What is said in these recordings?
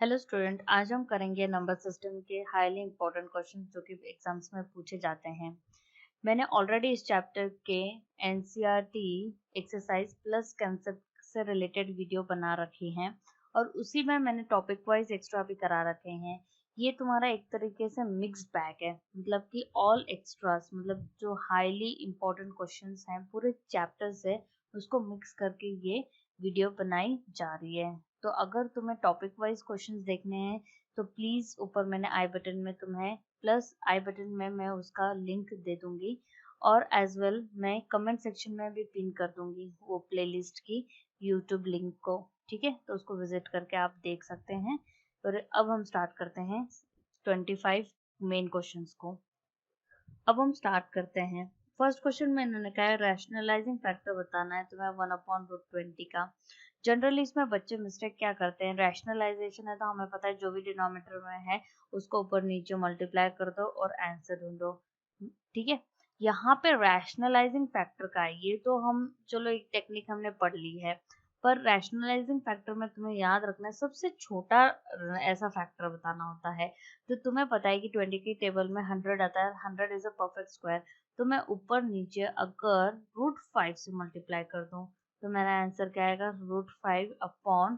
Hello student, आज हम करेंगे नंबर सिस्टम के हाईली इंपॉर्टेंट क्वेश्चन जो कि एग्जाम्स में पूछे जाते हैं। मैंने ऑलरेडी इस चैप्टर के एनसीईआरटी एक्सरसाइज प्लस कंसेप्ट से रिलेटेड वीडियो बना रखी हैं और उसी में मैंने टॉपिक वाइज एक्स्ट्रा भी करा रखे हैं। ये तुम्हारा एक तरीके से मिक्स्ड बैग है, मतलब कि ऑल एक्स्ट्रास, मतलब जो हाईली इंपॉर्टेंट क्वेश्चंस हैं पूरे चैप्टर से उसको मिक्स करके ये वीडियो बनाई जा रही है। तो अगर तुम्हें टॉपिक वाइज क्वेश्चंस देखने हैं तो प्लीज ऊपर मैंने आई बटन में तुम्हें प्लस आई बटन में मैं उसका लिंक दे दूंगी और एज वेल मैं कमेंट सेक्शन में भी पिन कर दूंगी वो प्लेलिस्ट की यूट्यूब लिंक को। ठीक है, तो उसको विजिट करके आप देख सकते हैं। और अब हम स्टार्ट करते हैं 25 मेन क्वेश्चंस को। अब हम स्टार्ट करते हैं। फर्स्ट क्वेश्चन में इन्होंने कहा है रैशनलाइजिंग फैक्टर बताना है तुम्हें 1/√20 का। जनरली इसमें बच्चे मिस्टेक क्या करते हैं, रैशनलाइजेशन है तो हमें पता है जो भी डिनोमिनेटर में है उसको ऊपर नीचे मल्टीप्लाई कर दो और आंसर ढूंढो। ठीक है, यहाँ पे रैशनलाइजिंग फैक्टर का है, ये तो हम चलो एक टेक्निक हमने पढ़ ली है, पर रैशनलाइजिंग फैक्टर में तुम्हें याद रखना है सबसे छोटा ऐसा फैक्टर बताना होता है। तो तुम्हें पता है कि 20 की टेबल में 100 आता है, 100 इज अ परफेक्ट स्क्वायर। तो मैं ऊपर नीचे अगर √5 से मल्टीप्लाई कर दूं तो मेरा आंसर क्या आएगा, √5 अपॉन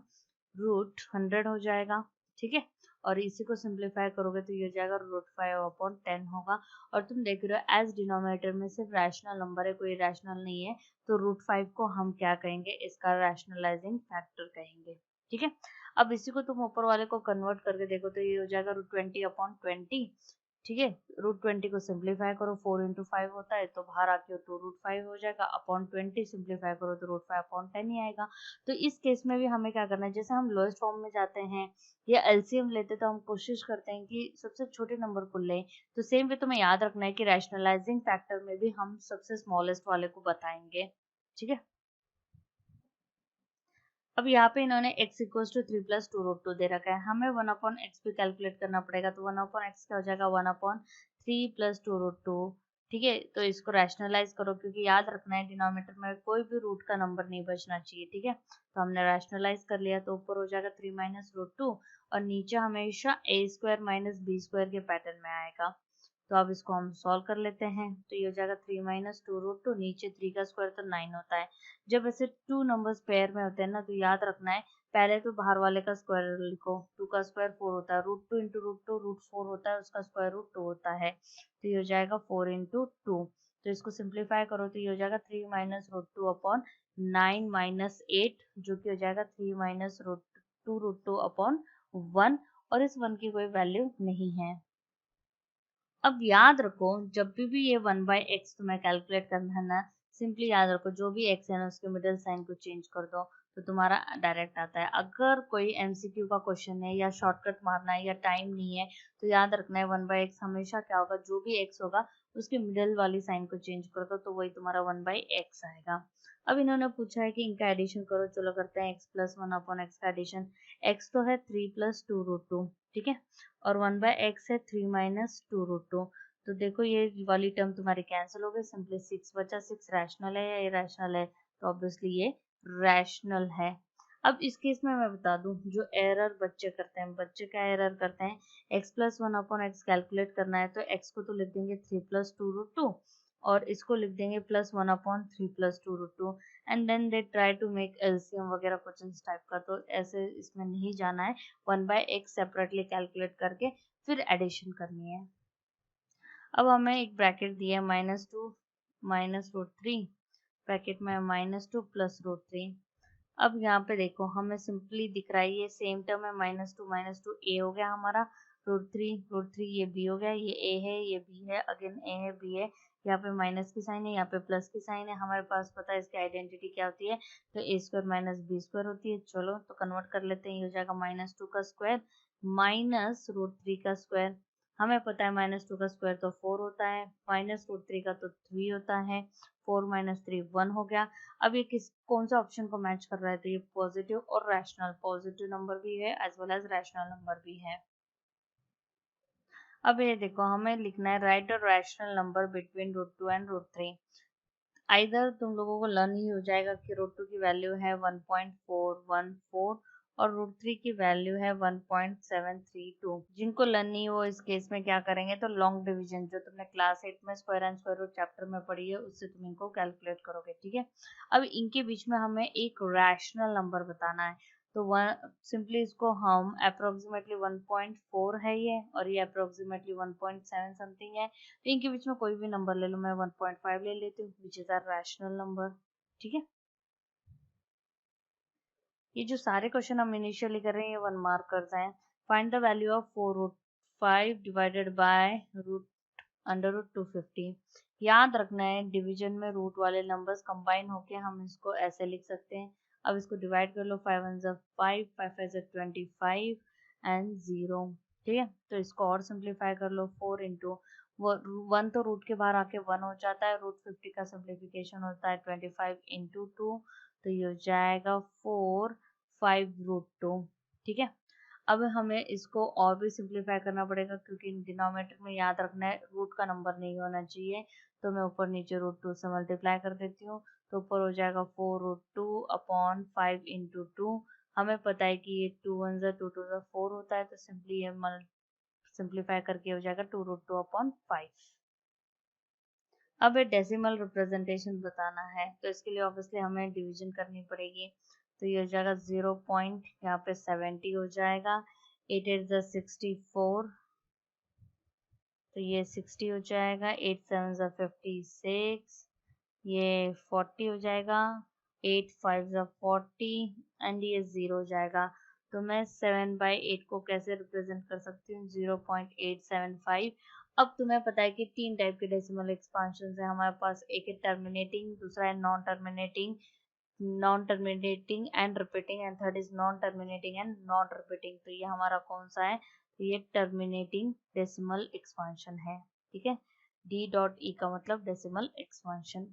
√100 हो जाएगा। ठीक है, और इसी को सिंप्लीफाई करोगे तो ये हो जाएगा √5/10 होगा। और तुम देख रहे हो एज डिनोमिनेटर में सिर्फ रैशनल नंबर है, कोई रैशनल नहीं है, तो √5 को हम क्या कहेंगे, इसका रैशनलाइजिंग फैक्टर कहेंगे। ठीक है, अब इसी को तुम ऊपर वाले को कन्वर्ट करके देखो तो ये हो जाएगा √20/20। ठीक है, √20 को सिंप्लीफाई करो, 4 × 5 होता है तो बाहर आके तो √5 हो जाएगा, अपॉन 20 सिंप्लीफाई करो तो √5/10 ही आएगा। तो इस केस में भी हमें क्या करना है, जैसे हम लोएस्ट फॉर्म में जाते हैं या एलसीएम लेते तो हम कोशिश करते हैं कि सबसे छोटे नंबर को लें। तो सेम वे तुम्हें याद रखना है कि रैशनलाइजिंग फैक्टर में भी हम सबसे स्मॉलेस्ट वाले को बताएंगे। ठीक है, अब यहाँ पे इन्होंने x इक्वल टू 3 + 2√2 दे रखा है, हमें 1/x भी कैलकुलेट करना पड़ेगा। तो 1/x क्या हो जाएगा, 1/3 + 2√2। ठीक है, तो इसको रैशनलाइज करो क्योंकि याद रखना है डिनोमिनेटर में कोई भी रूट का नंबर नहीं बचना चाहिए। ठीक है, तो हमने रैशनलाइज कर लिया तो ऊपर हो जाएगा 3 - √2 और नीचे हमेशा a² - b² के पैटर्न में आएगा। तो अब इसको हम सॉल्व कर लेते हैं तो ये हो जाएगा 3 - 2√2, नीचे 3 का स्क्वायर तो 9 होता है। जब ऐसे टू नंबर्स पेयर में होते हैं ना तो याद रखना है पहले तो बाहर वाले का स्क्वायर लिखो, 2 का स्क्वायर 4 होता है, √2 × √2 √4 होता है, उसका स्क्वायर √2 होता है। तो ये हो जाएगा 4 × 2। तो इसको सिंप्लीफाई करो तो ये हो जाएगा 3 - √2 अपॉन 9 - 8 जो कि हो जाएगा 3 - √2 अपॉन 1 और इस 1 की कोई वैल्यू नहीं है। अब याद रखो जब भी ये 1/x तुम्हें कैलकुलेट करना है ना, सिंपली याद रखो जो भी x है ना उसके मिडिल साइन को चेंज कर दो तो तुम्हारा डायरेक्ट आता है। अगर कोई एमसीक्यू का क्वेश्चन है या शॉर्टकट मारना है या टाइम नहीं है तो याद रखना है 1/x हमेशा क्या होगा, जो भी x होगा उसके मिडिल वाली साइन को चेंज कर दो तो वही तुम्हारा 1/x आएगा। अब इन्होंने पूछा है कि इनका एडिशन करो, चलो करते हैं x + 1/x का एडिशन। x तो है 3 + 2√2, ठीक है, और 1/x है 3 - 2√2। तो देखो ये वाली टर्म तुम्हारी कैंसिल हो गई, सिंपली 6 बचा। 6 रैशनल है या इरेशनल है, तो ऑब्वियसली ये रैशनल है। अब इस केस में मैं बता दूं जो एरर बच्चे करते हैं, बच्चे क्या एरर करते हैं, x + 1/x कैलकुलेट करना है तो x को तो लिख देंगे 3 + 2√2 और इसको लिख देंगे +1/3 + 2√2 and then they try to make LCM वगैरह कुछ इस टाइप का। तो ऐसे इसमें नहीं जाना है, 1/x सेपरेटली कैलकुलेट करके फिर एडिशन करनी है। अब हमें एक ब्रैकेट दिया है -2 - √3, ब्रैकेट में -2 + √3। अब यहाँ पे देखो हमें सिंपली दिख रहा है ये सेम टर्म है, -2 - 2 a हो गया हमारा, √3 ये b हो गया, ये a है ये b है, अगेन a है b है, यहाँ पे माइनस की साइन है यहाँ पे प्लस की साइन है, हमारे पास पता है इसकी आइडेंटिटी क्या होती है, तो a² - b² होती है। चलो तो कन्वर्ट कर लेते हैं, ये हो जाएगा -2 का स्क्वायर -√3 का स्क्वायर। हमें पता है -2 का स्क्वायर तो 4 होता है, -√3 का तो 3 होता है, 4 - 3 1 हो गया। अब ये किस कौन सा ऑप्शन को मैच कर रहा है, तो ये पॉजिटिव और रैशनल, पॉजिटिव नंबर भी है as well as rational number भी है। अब ये देखो हमें लिखना है write a rational number between √2 and √3। Either तुम लोगों को लर्न ही हो जाएगा कि √2 की वैल्यू है 1.414 और रूट 3 की वैल्यू है 1.732। जिनको लर्न नहीं हो इस केस में क्या करेंगे, तो लॉन्ग डिवीजन जो तुमने क्लास 8 में square and square root chapter में पढ़ी है उससे तुम इनको कैलकुलेट करोगे। ठीक है, अब इनके बीच में हमें एक रैशनल नंबर बताना है, तो सिंपली इसको हम अप्रोक्सीमेटली 1.4 है ये, और ये अप्रोक्सीमेटली 1.7 समथिंग है, तो इनके बीच में कोई भी नंबर ले लो, मैं 1.5 ले लेती हूँ विच इज अ रैशनल नंबर। ठीक है, ये जो सारे क्वेश्चन हम इनिशियली कर रहे हैं ये 1 मार्क करते हैं। Find the value of 4 root 5 divided by root under root 250। याद रखना है डिवीजन में रूट वाले नंबर्स कंबाइन होके हम इसको ऐसे लिख सकते हैं। अब इसको डिवाइड कर लो, 5 1 5, 5 5 25 एंड 0। ठीक है, तो इसको और सिंप्लीफाई कर लो, 4 इंटू 1 तो रूट के बाहर आके 1 हो जाता है, रूट 50 का सिंप्लीफिकेशन होता है 25 इंटू 2, तो ये हो जाएगा 4 5 रूट 2। ठीक है, अब हमें इसको और भी सिंप्लीफाई करना पड़ेगा क्योंकि डिनोमिनेटर में याद रखना है रूट का नंबर नहीं होना चाहिए, तो मैं ऊपर नीचे रूट 2 से मल्टीप्लाई कर देती हूँ, तो ऊपर हो जाएगा 4 रूट 2 अपॉन 5 इंटू 2। हमें पता है कि ये 2 1 2 2 4 होता है, तो सिंपली ये सिंप्लीफाई करके हो जाएगा 2 रूट 2 अपॉन 5। अब ये डेसिमल रिप्रेजेंटेशन बताना है, तो इसके लिए ऑब्वियसली हमें डिवीजन करनी पड़ेगी, तो ये हो जाएगा 0 पॉइंट यहाँ पे 70 हो जाएगा, 8 8 64, तो ये 60 हो जाएगा, 8 7 56, ये 40 हो जाएगा, 8 5 40 एंड ये 0 हो जाएगा। तो मैं 7/8 को कैसे रिप्रेजेंट कर सकती हूँ, 0.875। अब तुम्हें पता है कि 3 टाइप के डेसिमल एक्सपांशन है हमारे पास, एक है टर्मिनेटिंग, दूसरा है non terminating and repeating, and third is non terminating and not repeating. तो ये हमारा कौन सा है, तो ये टर्मिनेटिंग डेसिमल एक्सपांशन है। ठीक है, D.E का मतलब डेसिमल एक्सपांशन।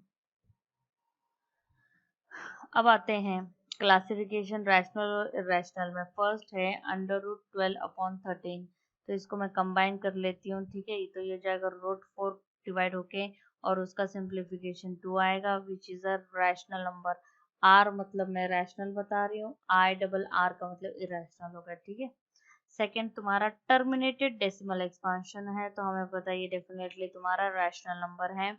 अब आते हैं क्लासिफिकेशन रैशनल और इरेशनल में। फर्स्ट है अंडर रूट 12 अपॉन 13, तो इसको मैं कंबाइन कर लेती हूँ। ठीक है, तो ये जाएगा रूट 4 डिवाइड होके और उसका सिंप्लीफिकेशन 2 आएगा which is a rational number. आर मतलब मैं रैशनल बता रही हूँ, IRR का मतलब इरेशनल होगा। ठीक है, सेकेंड तुम्हारा टर्मिनेटेड डेसिमल एक्सपांशन है, तो हमें पता है ये डेफिनेटली तुम्हारा रैशनल नंबर है।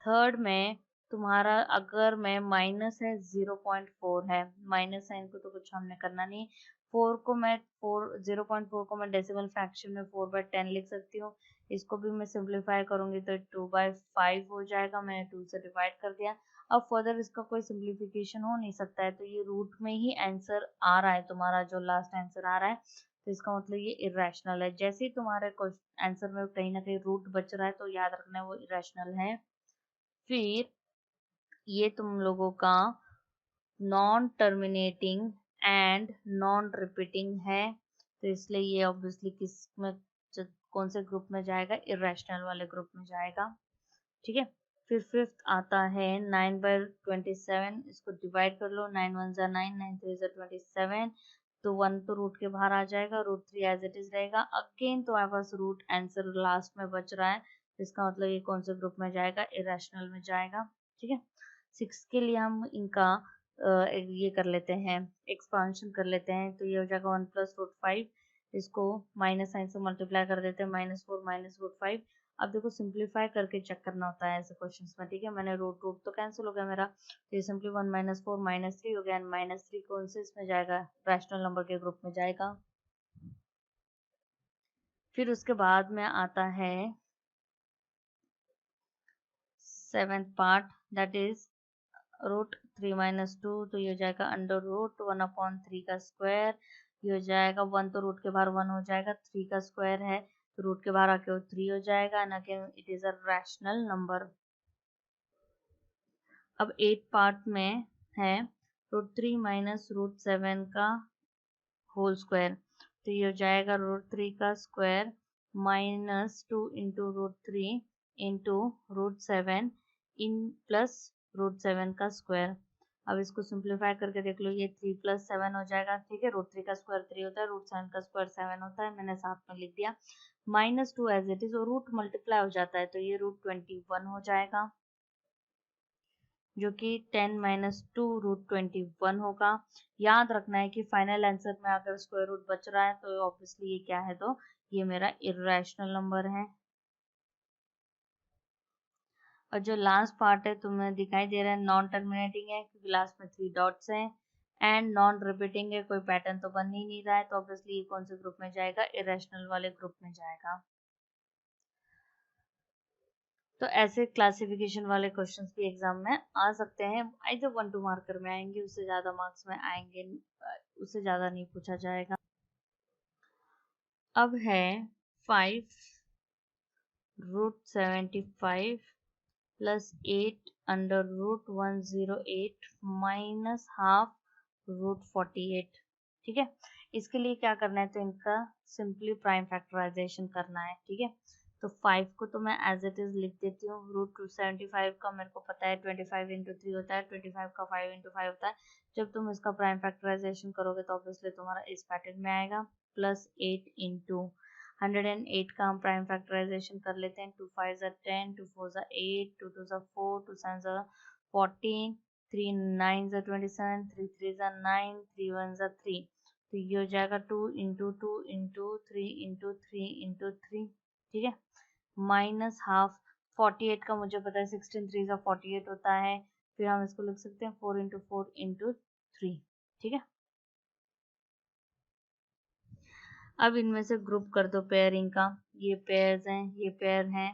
थर्ड में तुम्हारा अगर मैं माइनस है 0.4 है, माइनस साइन को तो कुछ हमने करना नहीं, 4 को मैं 0.4 को मैं डेसिमल फ्रैक्शन में 4/10 लिख सकती हूँ। इसको भी मैं सिंप्लीफाई करूंगी तो 2/5 हो जाएगा, मैंने 2 से डिवाइड कर दिया। अब फर्दर इसका कोई सिंप्लीफिकेशन हो नहीं सकता है, तो ये रूट में ही आंसर आ रहा है, तुम्हारा जो लास्ट आंसर आ रहा है, तो इसका मतलब ये इरेशनल है। जैसे ही तुम्हारे आंसर में कहीं ना कहीं रूट बच रहा है तो याद रखना है वो इरेशनल है। फिर ये तुम लोगों का non terminating and non repeating है, तो इसलिए ये ऑब्वियसली किस में कौन से ग्रुप में जाएगा, इरेशनल वाले ग्रुप में जाएगा। ठीक है, फिर फिफ्थ आता है 9/27, इसको डिवाइड कर लो, 9 1 9, 9 3 27, तो 1 तो रूट के बाहर आ जाएगा, रूट 3 एज इट इज रहेगा। अगेन तो हमारे पास रूट आंसर लास्ट में बच रहा है, इसका मतलब ये कौन से ग्रुप में जाएगा, इरेशनल में जाएगा। ठीक है, 6 के लिए हम इनका ये कर लेते हैं, एक्सपांशन कर लेते हैं, तो ये हो जाएगा 1 + √5, इसको माइनस साइन से मल्टीप्लाई कर देते हैं, -4 -√5। अब देखो सिंप्लीफाई करके चेक करना होता है ऐसे क्वेश्चंस में। ठीक है, मैंने रूट रूट तो कैंसिल हो गया मेरा, तो ये सिंपली 1 -4 -3 हो गया, एंड -3 कौन से इसमें जाएगा, रैशनल नंबर के ग्रुप में जाएगा। फिर उसके बाद में आता है 7th पार्ट, दैट इज √3 - 2, तो ये हो जाएगा अंडर रूट 1/3 का स्क्वायर। ये हो जाएगा 1 तो रूट के बाहर 1 हो जाएगा, 3 का स्क्वायर है तो रूट के बाहर आके वो 3 हो जाएगा, ना कि it is a rational number. अब 8 पार्ट में है √3 - √7 का होल स्क्वायर, तो ये हो जाएगा √3 का square -2 into √3 into √7 in plus √7 का स्क्वायर। अब इसको सिंप्लीफाई करके देख लो, ये 3 + 7 हो जाएगा। ठीक है, √3 का स्क्वायर 3 होता है, √7 का स्क्वायर 7 होता है, मैंने साथ में लिख दिया। -2 एज इट इज, और रूट मल्टीप्लाई हो जाता है, तो ये √21 हो जाएगा। जो कि 10 माइनस 2 रूट 21 होगा। याद रखना है कि फाइनल आंसर में अगर स्क्वायर रूट बच रहा है तो ऑब्वियसली ये क्या है, तो ये मेरा इर्रेशनल नंबर है। और जो लास्ट पार्ट है तुम्हें दिखाई दे रहा है नॉन टर्मिनेटिंग है क्योंकि लास्ट में 3 डॉट्स हैं, एंड नॉन रिपीटिंग है, कोई पैटर्न तो बन ही नहीं रहा है, तो ऑब्वियसली ये कौन से ग्रुप में जाएगा, इरेशनल वाले ग्रुप में जाएगा। तो ऐसे क्लासिफिकेशन वाले क्वेश्चंस भी एग्जाम में आ सकते हैं, आइदर 1-2 मार्कर में आएंगे, उससे ज्यादा मार्क्स में आएंगे, उससे ज्यादा नहीं पूछा जाएगा। अब है 5 root 75 plus 8 under root 108 minus half root 48। ठीक है, इसके लिए क्या करना है, तो इनका सिंपली प्राइम फैक्टराइजेशन करना है। ठीक है, तो 5 को तो मैं एज इट इज लिख देती हूँ। रूट 275 का मेरे को पता है 25 इंटू 3 होता है, 25 का 5 इंटू 5 होता है। जब तुम इसका प्राइम फैक्टराइजेशन करोगे तो ऑब्वियसली तुम्हारा इस पैटर्न में आएगा, प्लस 8 इंटू 108 का हम प्राइम फैक्टराइजेशन कर लेते हैं। 2 5 ज़ा 10, 2 4 ज़ा 8, 2 2 ज़ा 4, 2 7 ज़ा 14, 3 9 ज़ा 27, 3 3 ज़ा 9, 3 1 ज़ा 3। तो ये हो जाएगा 2 इंटू 2 इंटू 3 इंटू 3 इंटू 3। ठीक है, माइनस हाफ 48 का मुझे पता है 16 3 ज़ा 48 होता है, फिर हम इसको लिख सकते हैं 4 इंटू 4 इंटू 3। ठीक है, अब इनमें से ग्रुप कर दो पेयरिंग का, ये पेयर्स हैं, ये पेयर हैं,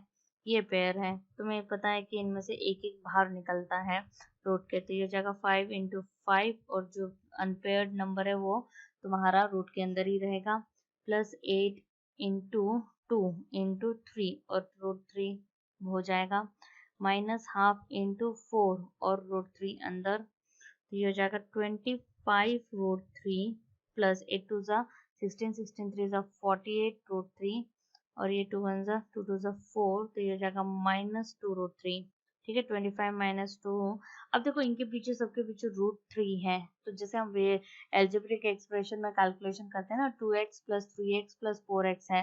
ये पेयर है। तुम्हें पता है कि इनमें से एक एक बाहर निकलता है रूट के, तो ये हो जाएगा 5 इंटू 5, और जो अनपेयर्ड नंबर है वो तुम्हारा रूट के अंदर ही रहेगा, प्लस 8 इंटू 2 इंटू 3 और रूट 3 हो जाएगा, माइनस हाफ इंटू 4 और रूट 3 अंदर, तो ये हो जाएगा 25 रूट 3 प्लस 8 2 ज़ा 16, 16 3 ज़ा 48 रूट 3, और ये 2 1 ज़ा 2 2 ज़ा 4, तो ये हो जाएगा माइनस 2 रूट 3। ठीक है, 25 माइनस 2। अब देखो इनके पीछे सबके पीछे रूट 3 है, तो जैसे हम एल्जेब्रिक एक्सप्रेशन में कैलकुलेशन करते हैं ना, 2x plus 3x plus 4x है,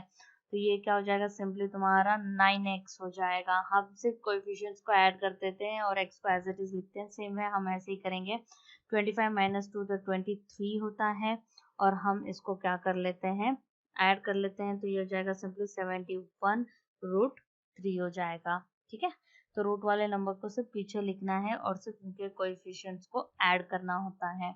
तो ये क्या हो जाएगा, सिंपली तुम्हारा 9x हो जाएगा। हम सिर्फ कोएफिशिएंट्स को ऐड कर देते हैं और x को एज इट इज लिखते हैं, सेम है, हम ऐसे ही करेंगे। 25 माइनस 2 तो 23 होता है, और हम इसको क्या कर लेते हैं, ऐड कर लेते हैं, तो ये हो जाएगा सिंपली 71 रूट 3 हो जाएगा। ठीक है, तो रूट वाले नंबर को सिर्फ पीछे लिखना है और सिर्फ उनके कोएफिशिएंट्स को ऐड करना होता है।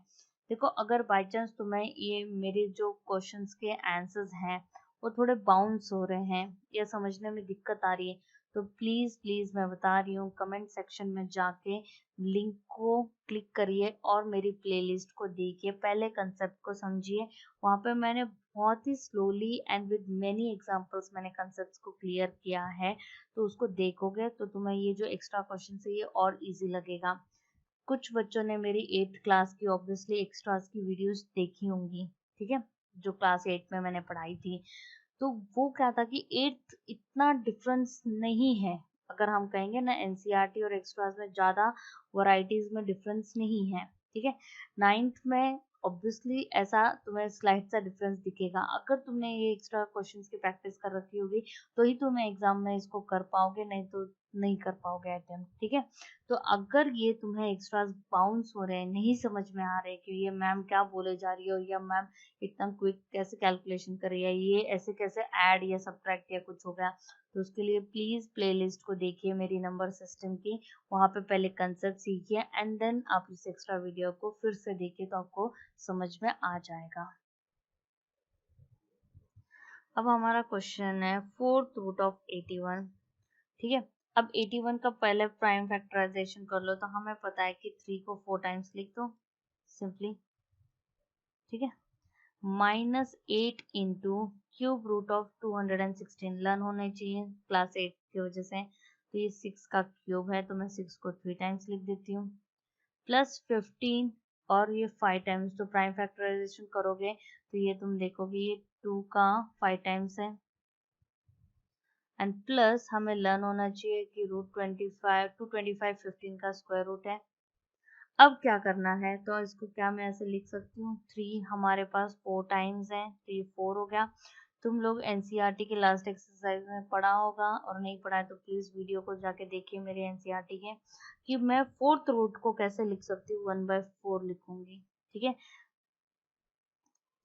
देखो अगर बाई चांस तुम्हें ये मेरे जो क्वेश्चंस के आंसर्स हैं वो थोड़े बाउंस हो रहे हैं या समझने में दिक्कत आ रही है, तो प्लीज प्लीज मैं बता रही हूँ, कमेंट सेक्शन में जाके लिंक को क्लिक करिए और मेरी प्लेलिस्ट को देखिए, पहले कंसेप्ट को समझिए। वहाँ पे मैंने बहुत ही slowly and with many examples मैंने कंसेप्ट्स को क्लियर किया है, तो उसको देखोगे तो तुम्हें ये जो एक्स्ट्रा क्वेश्चन है ये और इजी लगेगा। कुछ बच्चों ने मेरी 8th क्लास की ऑब्वियसली एक्स्ट्रास की वीडियोस देखी होंगी, ठीक है, जो क्लास 8 में मैंने पढ़ाई थी, तो वो क्या था कि 8th इतना डिफरेंस नहीं है। अगर हम कहेंगे ना एनसीईआरटी और एक्स्ट्रास में ज्यादा वैरायटीज में डिफरेंस नहीं है, ठीक है। 9th में ऑब्वियसली ऐसा तुम्हें स्लाइड सा डिफरेंस दिखेगा, अगर तुमने ये एक्स्ट्रा क्वेश्चंस की प्रैक्टिस कर रखी होगी तो ही तुम्हें एग्जाम में इसको कर पाओगे, नहीं तो नहीं कर पाओगे अटेम्प्ट। ठीक है, तो अगर ये तुम्हें एक्स्ट्रा बाउंस हो रहे हैं, नहीं समझ में आ रहे कि ये मैम क्या बोले जा रही है, और या मैम इतना क्विक कैसे कैलकुलेशन कर रही है, ये ऐसे कैसे ऐड या सब्ट्रैक्ट या कुछ हो गया, तो उसके लिए प्लीज प्लेलिस्ट को देखिए मेरी नंबर सिस्टम की, वहां पे पहले कंसेप्ट सीखिए एंड देन आप इस एक्स्ट्रा वीडियो को फिर से देखिए तो आपको समझ में आ जाएगा। अब हमारा क्वेश्चन है 4th रूट ऑफ 81। ठीक है, अब 81 का पहले प्राइम फैक्टराइजेशन कर लो, तो हमें पता है कि 3 को 4 टाइम्स लिख दो सिंपली। ठीक है, minus 8 into cube root of 216 learn होने चाहिए क्लास 8 की वजह से, तो ये 6 का क्यूब है, तो मैं 6 को 3 टाइम्स लिख देती हूँ, प्लस 15 और ये 5 टाइम्स, तो प्राइम फैक्टराइजेशन करोगे तो ये तुम देखोगे ये 2 का 5 टाइम्स है, एंड प्लस हमें लर्न होना चाहिए कि रूट 25 225 15 का स्क्वायर रूट है। अब क्या करना है, तो इसको क्या मैं ऐसे लिख सकती हूँ, 3 हमारे पास 4 टाइम्स है, तो ये 4 हो गया, तुम लोग एनसीईआरटी के लास्ट एक्सरसाइज में पढ़ा होगा, और नहीं पढ़ा है तो प्लीज वीडियो को जाके देखिए मेरे एनसीईआरटी के, कि मैं फोर्थ रूट को कैसे लिख सकती हूँ, 1/4 लिखूंगी। ठीक है,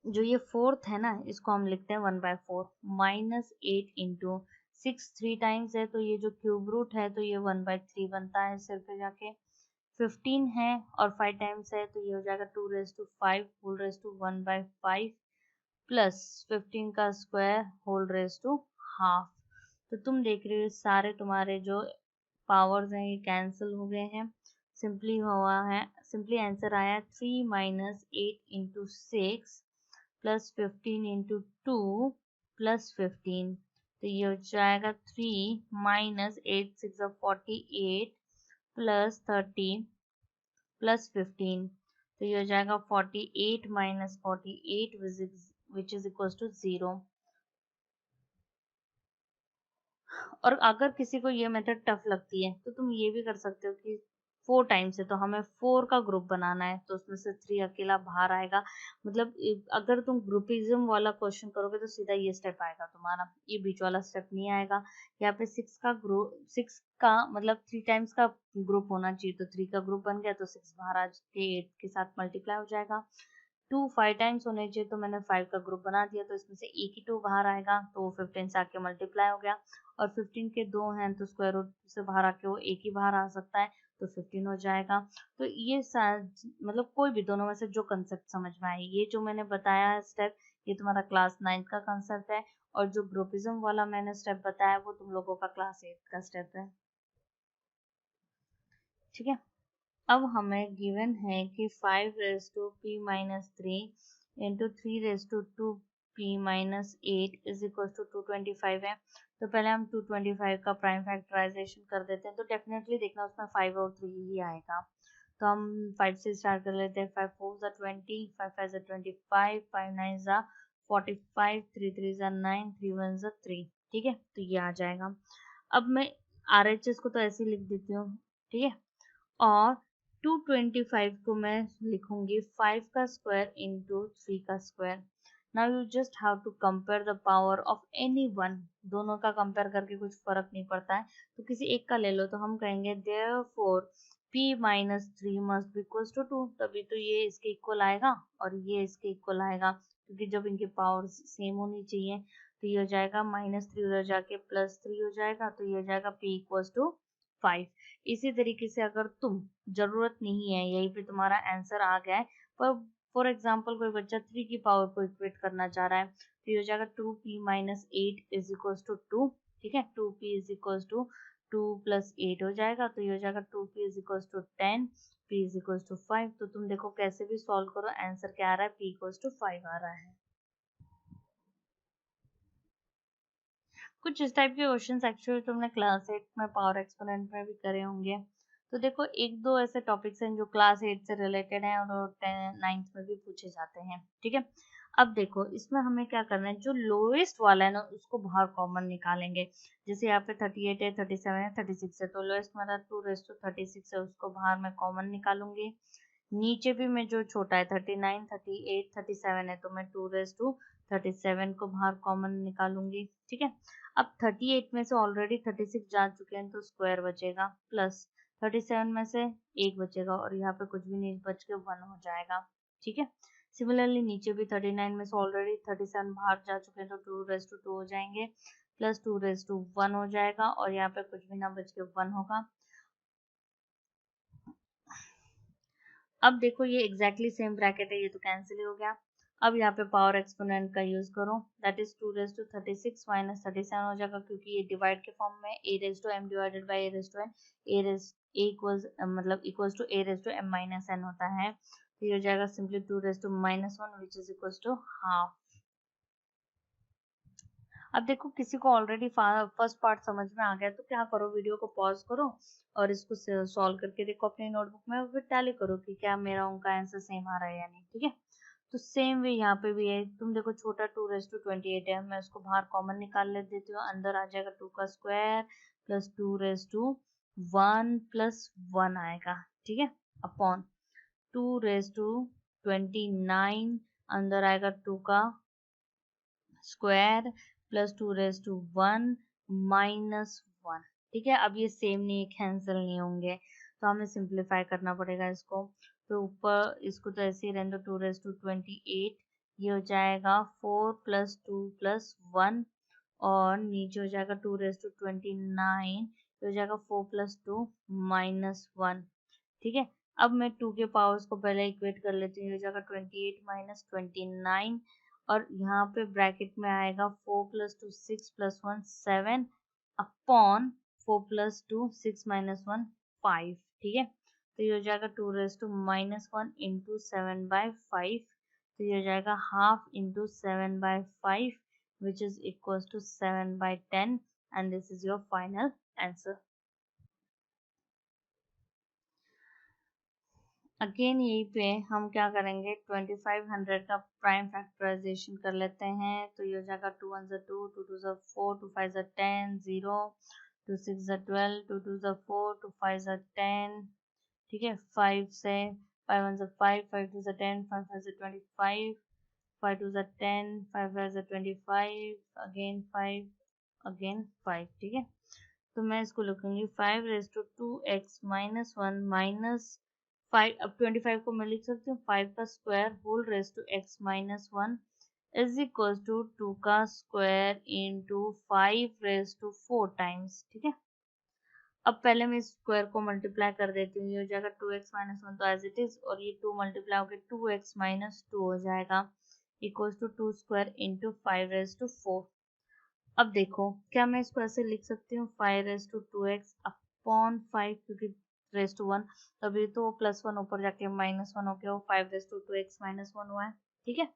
जो ये फोर्थ है ना, इसको हम लिखते हैं 1/4 -8 इंटू 6 3 टाइम्स है, तो ये जो क्यूब रूट है तो ये 1/3 बनता है सिर पे जाके। 15 है और 5 टाइम्स है तो ये हो जाएगा 2⁵ होल रेज टू 1/5 प्लस 15 का square whole raise to half. तो तुम देख रहे हो सारे तुम्हारे जो पावर्स हैं ये कैंसिल हो गए हैं, सिंपली आंसर आया 3 - 8 इंटू 6 प्लस 15 इंटू 2 प्लस 15। तो ये हो जाएगा 3 - 8 6 48 प्लस 30 प्लस 15। तो ये हो जाएगा 48 - 48 विच इज इक्वल टू 0। और अगर किसी को ये मेथड टफ लगती है तो तुम ये भी कर सकते हो कि 4 टाइम्स है तो हमें 4 का ग्रुप बनाना है, तो उसमें से 3 अकेला बाहर आएगा। मतलब अगर तुम ग्रुपिज्म वाला क्वेश्चन करोगे तो सीधा ये स्टेप आएगा तुम्हारा, ये बीच वाला स्टेप नहीं आएगा। यहाँ पे 6 का मतलब 3 टाइम्स का ग्रुप होना चाहिए, तो 3 का ग्रुप बन गया तो 6 बाहर आ के 8 के साथ मल्टीप्लाई हो जाएगा। 2 5 टाइम्स होने चाहिए तो मैंने 5 का ग्रुप बना दिया, तो इसमें से एक ही 2 बाहर आएगा तो वो 15 से आके मल्टीप्लाई हो गया। और 15 के 2 हैं तो स्क्वायर रूट से बाहर आके वो एक ही बाहर आ सकता है, तो 15 हो जाएगा। तो ये मतलब कोई भी दोनों में से जो कंसेप्ट समझ में आए, ये जो मैंने बताया है स्टेप, ये तुम्हारा क्लास 9 का कंसेप्ट है, और जो ग्रुपिज्म वाला मैंने स्टेप बताया वो तुम लोगों का क्लास 8 का स्टेप है। ठीक है, अब हमें गिवन है कि 5⁻p−3 into 3⁻2p−8 is equal to 225 है। तो पहले हम 225 का प्राइम फैक्टराइजेशन कर देते हैं, तो डेफिनेटली देखना उसमें 5 और 3 ही आएगा। तो हम 5 से स्टार्ट कर लेते हैं। 5 4 20, 5 5 25, 5 9 45, 3 3 9, 3 1 3। ठीक है, तो ये आ जाएगा। अब मैं RHS को तो ऐसे ही लिख देती हूँ। ठीक है, और 225 को मैं लिखूंगी 5 का स्क्वायर इंटू 3 का square. Now you just have to compare the power of any one, दोनों का कंपेयर करके कुछ फर्क नहीं पड़ता है, तो किसी एक का ले लो। तो हम कहेंगे therefore p-3 must be equal to 2, तभी तो ये इसके इक्वल आएगा और ये इसके इक्वल आएगा, क्योंकि जब इनके पावर सेम होनी चाहिए। तो ये हो जाएगा -3 उधर जाके +3 हो जाएगा, तो ये हो जाएगा p इक्वल टू 5। इसी तरीके से अगर तुम, जरूरत नहीं है यहीं पे तुम्हारा आंसर आ गया है, पर फॉर एग्जाम्पल कोई बच्चा 3 की पावर को इक्वेट करना चाह रहा है, तो ये हो जाएगा 2p-8 इज इक्वल टू 2। ठीक है, 2p इज इक्वल टू 2 + 8 हो जाएगा, तो ये हो जाएगा 2p is equal to 10, p is equal to 5। तो तुम देखो कैसे भी सॉल्व करो, आंसर क्या आ रहा है, p इक्वल टू 5 आ रहा है। कुछ इस टाइप के क्वेश्चंस एक्चुअली तुमने क्लास 8 में पावर एक्सपोनेंट में भी करे होंगे। तो देखो एक दो ऐसे टॉपिक्स हैं जो क्लास 8 से रिलेटेड हैं और 9th में भी पूछे जाते हैं। ठीक है, अब देखो इसमें हमें क्या करना है, जो लोएस्ट वाला है ना उसको बाहर कॉमन निकालेंगे। जैसे यहाँ पे 38 है, 37 है, 36 है, तो लोएस्ट मेरा 2⁻36 है, उसको बाहर मैं कॉमन निकालूंगी। नीचे भी मैं जो छोटा है 39 38 37 है, तो मैं 2⁻37 को बाहर कॉमन निकालूंगी। ठीक है, अब 38 में से ऑलरेडी 36 जा चुके हैं तो स्क्वायर बचेगा, प्लस 37 में से एक बचेगा और यहाँ पे कुछ भी नहीं बच के 1 हो जाएगा। ठीक है, सिमिलरली नीचे भी 39 में से ऑलरेडी 37 बाहर जा चुके हैं तो 2⁻2 हो जाएंगे, प्लस 2⁻1 हो जाएगा और यहाँ पे कुछ भी ना बच के 1 होगा। अब देखो ये एग्जैक्टली सेम ब्रैकेट है, ये तो कैंसिल ही हो गया। अब यहाँ पे पावर एक्सपोनेंट का यूज करो, दैट इज 2⁻36 - 37 हो जाएगा, क्योंकि ये डिवाइड के फॉर्म में a⁻m डिवाइडेड बाय a⁻n, मतलब इक्वल्स टू a⁻m-n होता है। तो ये हो जाएगा simply 2⁻1 which is equals to half. अब देखो किसी को ऑलरेडी फर्स्ट पार्ट समझ में आ गया तो क्या करो, वीडियो को पॉज करो और इसको सॉल्व करके देखो अपनी नोटबुक में, और फिर टैली करो कि क्या मेरा उनका आंसर सेम आ रहा है या नहीं। ठीक है, तो सेम वे यहाँ पे भी है। तुम देखो छोटा 2⁻28 है, मैं उसको बाहर कॉमन निकाल ले देती हूँ, अंदर आ जाएगा 2 का स्क्वायर प्लस 2⁻1 प्लस 1 आएगा। ठीक है, अपॉन 2⁻29 अंदर आएगा 2 का स्क्वायर प्लस 2^1 माइनस 1। ठीक है, अब ये सेम नहीं, कैंसिल नहीं होंगे, तो हमें सिंप्लीफाई करना पड़ेगा इसको। तो ऊपर इसको तो ऐसे ही रहने दो, 2^28, ये हो जाएगा 4 + 2 + 1, और नीचे हो जाएगा 2^29, ये हो जाएगा 4 + 2 - 1। ठीक है, अब मैं 2 के पावर्स को पहले इक्वेट कर लेती हूँ, ये हो जाएगा 28 - 29, और यहाँ पे ब्रैकेट में आएगा 4 + 2 6 + 1 7 अपॉन 4 + 2 6 - 1 5। ठीक है, तो ये हो जाएगा 2^-1 इंटू 7/5, तो ये हो जाएगा half into 7/5 which is equals to 7/10, and this is your final answer. Again यहीं पे हम क्या करेंगे, 2500 का प्राइम फैक्टराइजेशन कर लेते हैं। तो ये हो जाएगा 2 1 2, 2 2 4, 2 5 10, 0, 2 6 12, 2 2 4, 2 5 10। ठीक है, 5 से 5 1 5, 5 2 10, 5 5 25, 5 2 10, 5 5 25, अगेन 5, अगेन 5। ठीक है, तो मैं इसको लिखूंगी 5^2x - 1 माइनस 5। अब 25 को मैं लिख सकती हूँ 5 का square whole raise to x - 1 is equal to 2 का स्क्वायर इंटू 5^4 टाइम्स। ठीक है, अब पहले मैं इस स्क्वायर को मल्टीप्लाई कर देती हूँ, ये हो जाएगा 2x - 1 तो एज इट इज, और ये 2 मल्टीप्लाई होकर 2x - 2 हो जाएगा, इक्वल टू 2 स्क्वायर इंटू 5^4। अब देखो, क्या मैं इसको ऐसे लिख सकती हूँ 5^2x अपॉन 5, क्योंकि रेस टू 1, तभी तो +1 ऊपर जाके -1 हो गया, वो 5^2x - 1 हुआ है। ठीक है,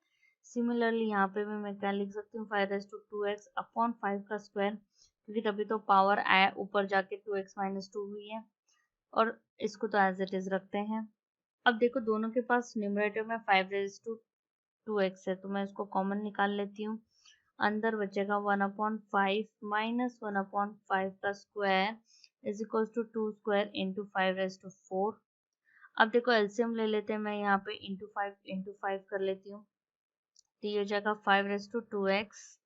सिमिलरली यहाँ पे भी मैं क्या लिख सकती हूँ 5^2x अपॉन 5 का स्क्वायर, क्योंकि तभी तो पावर आया ऊपर जाके 2x - 2 हुई है, और इसको तो एज इट इज रखते हैं। अब देखो, दोनों के पास न्यूमरेटर में 5^2x है, तो मैं इसको कॉमन निकाल लेती हूँ। अंदर बचेगा 1/5 माइनस 1/5 का square is equal to 2 square into 5^4। अब देखो, एलसीएम ले लेते हैं, मैं यहाँ पे इंटू 5 कर लेती हूँ, तो ये हो जाएगा 5^2x,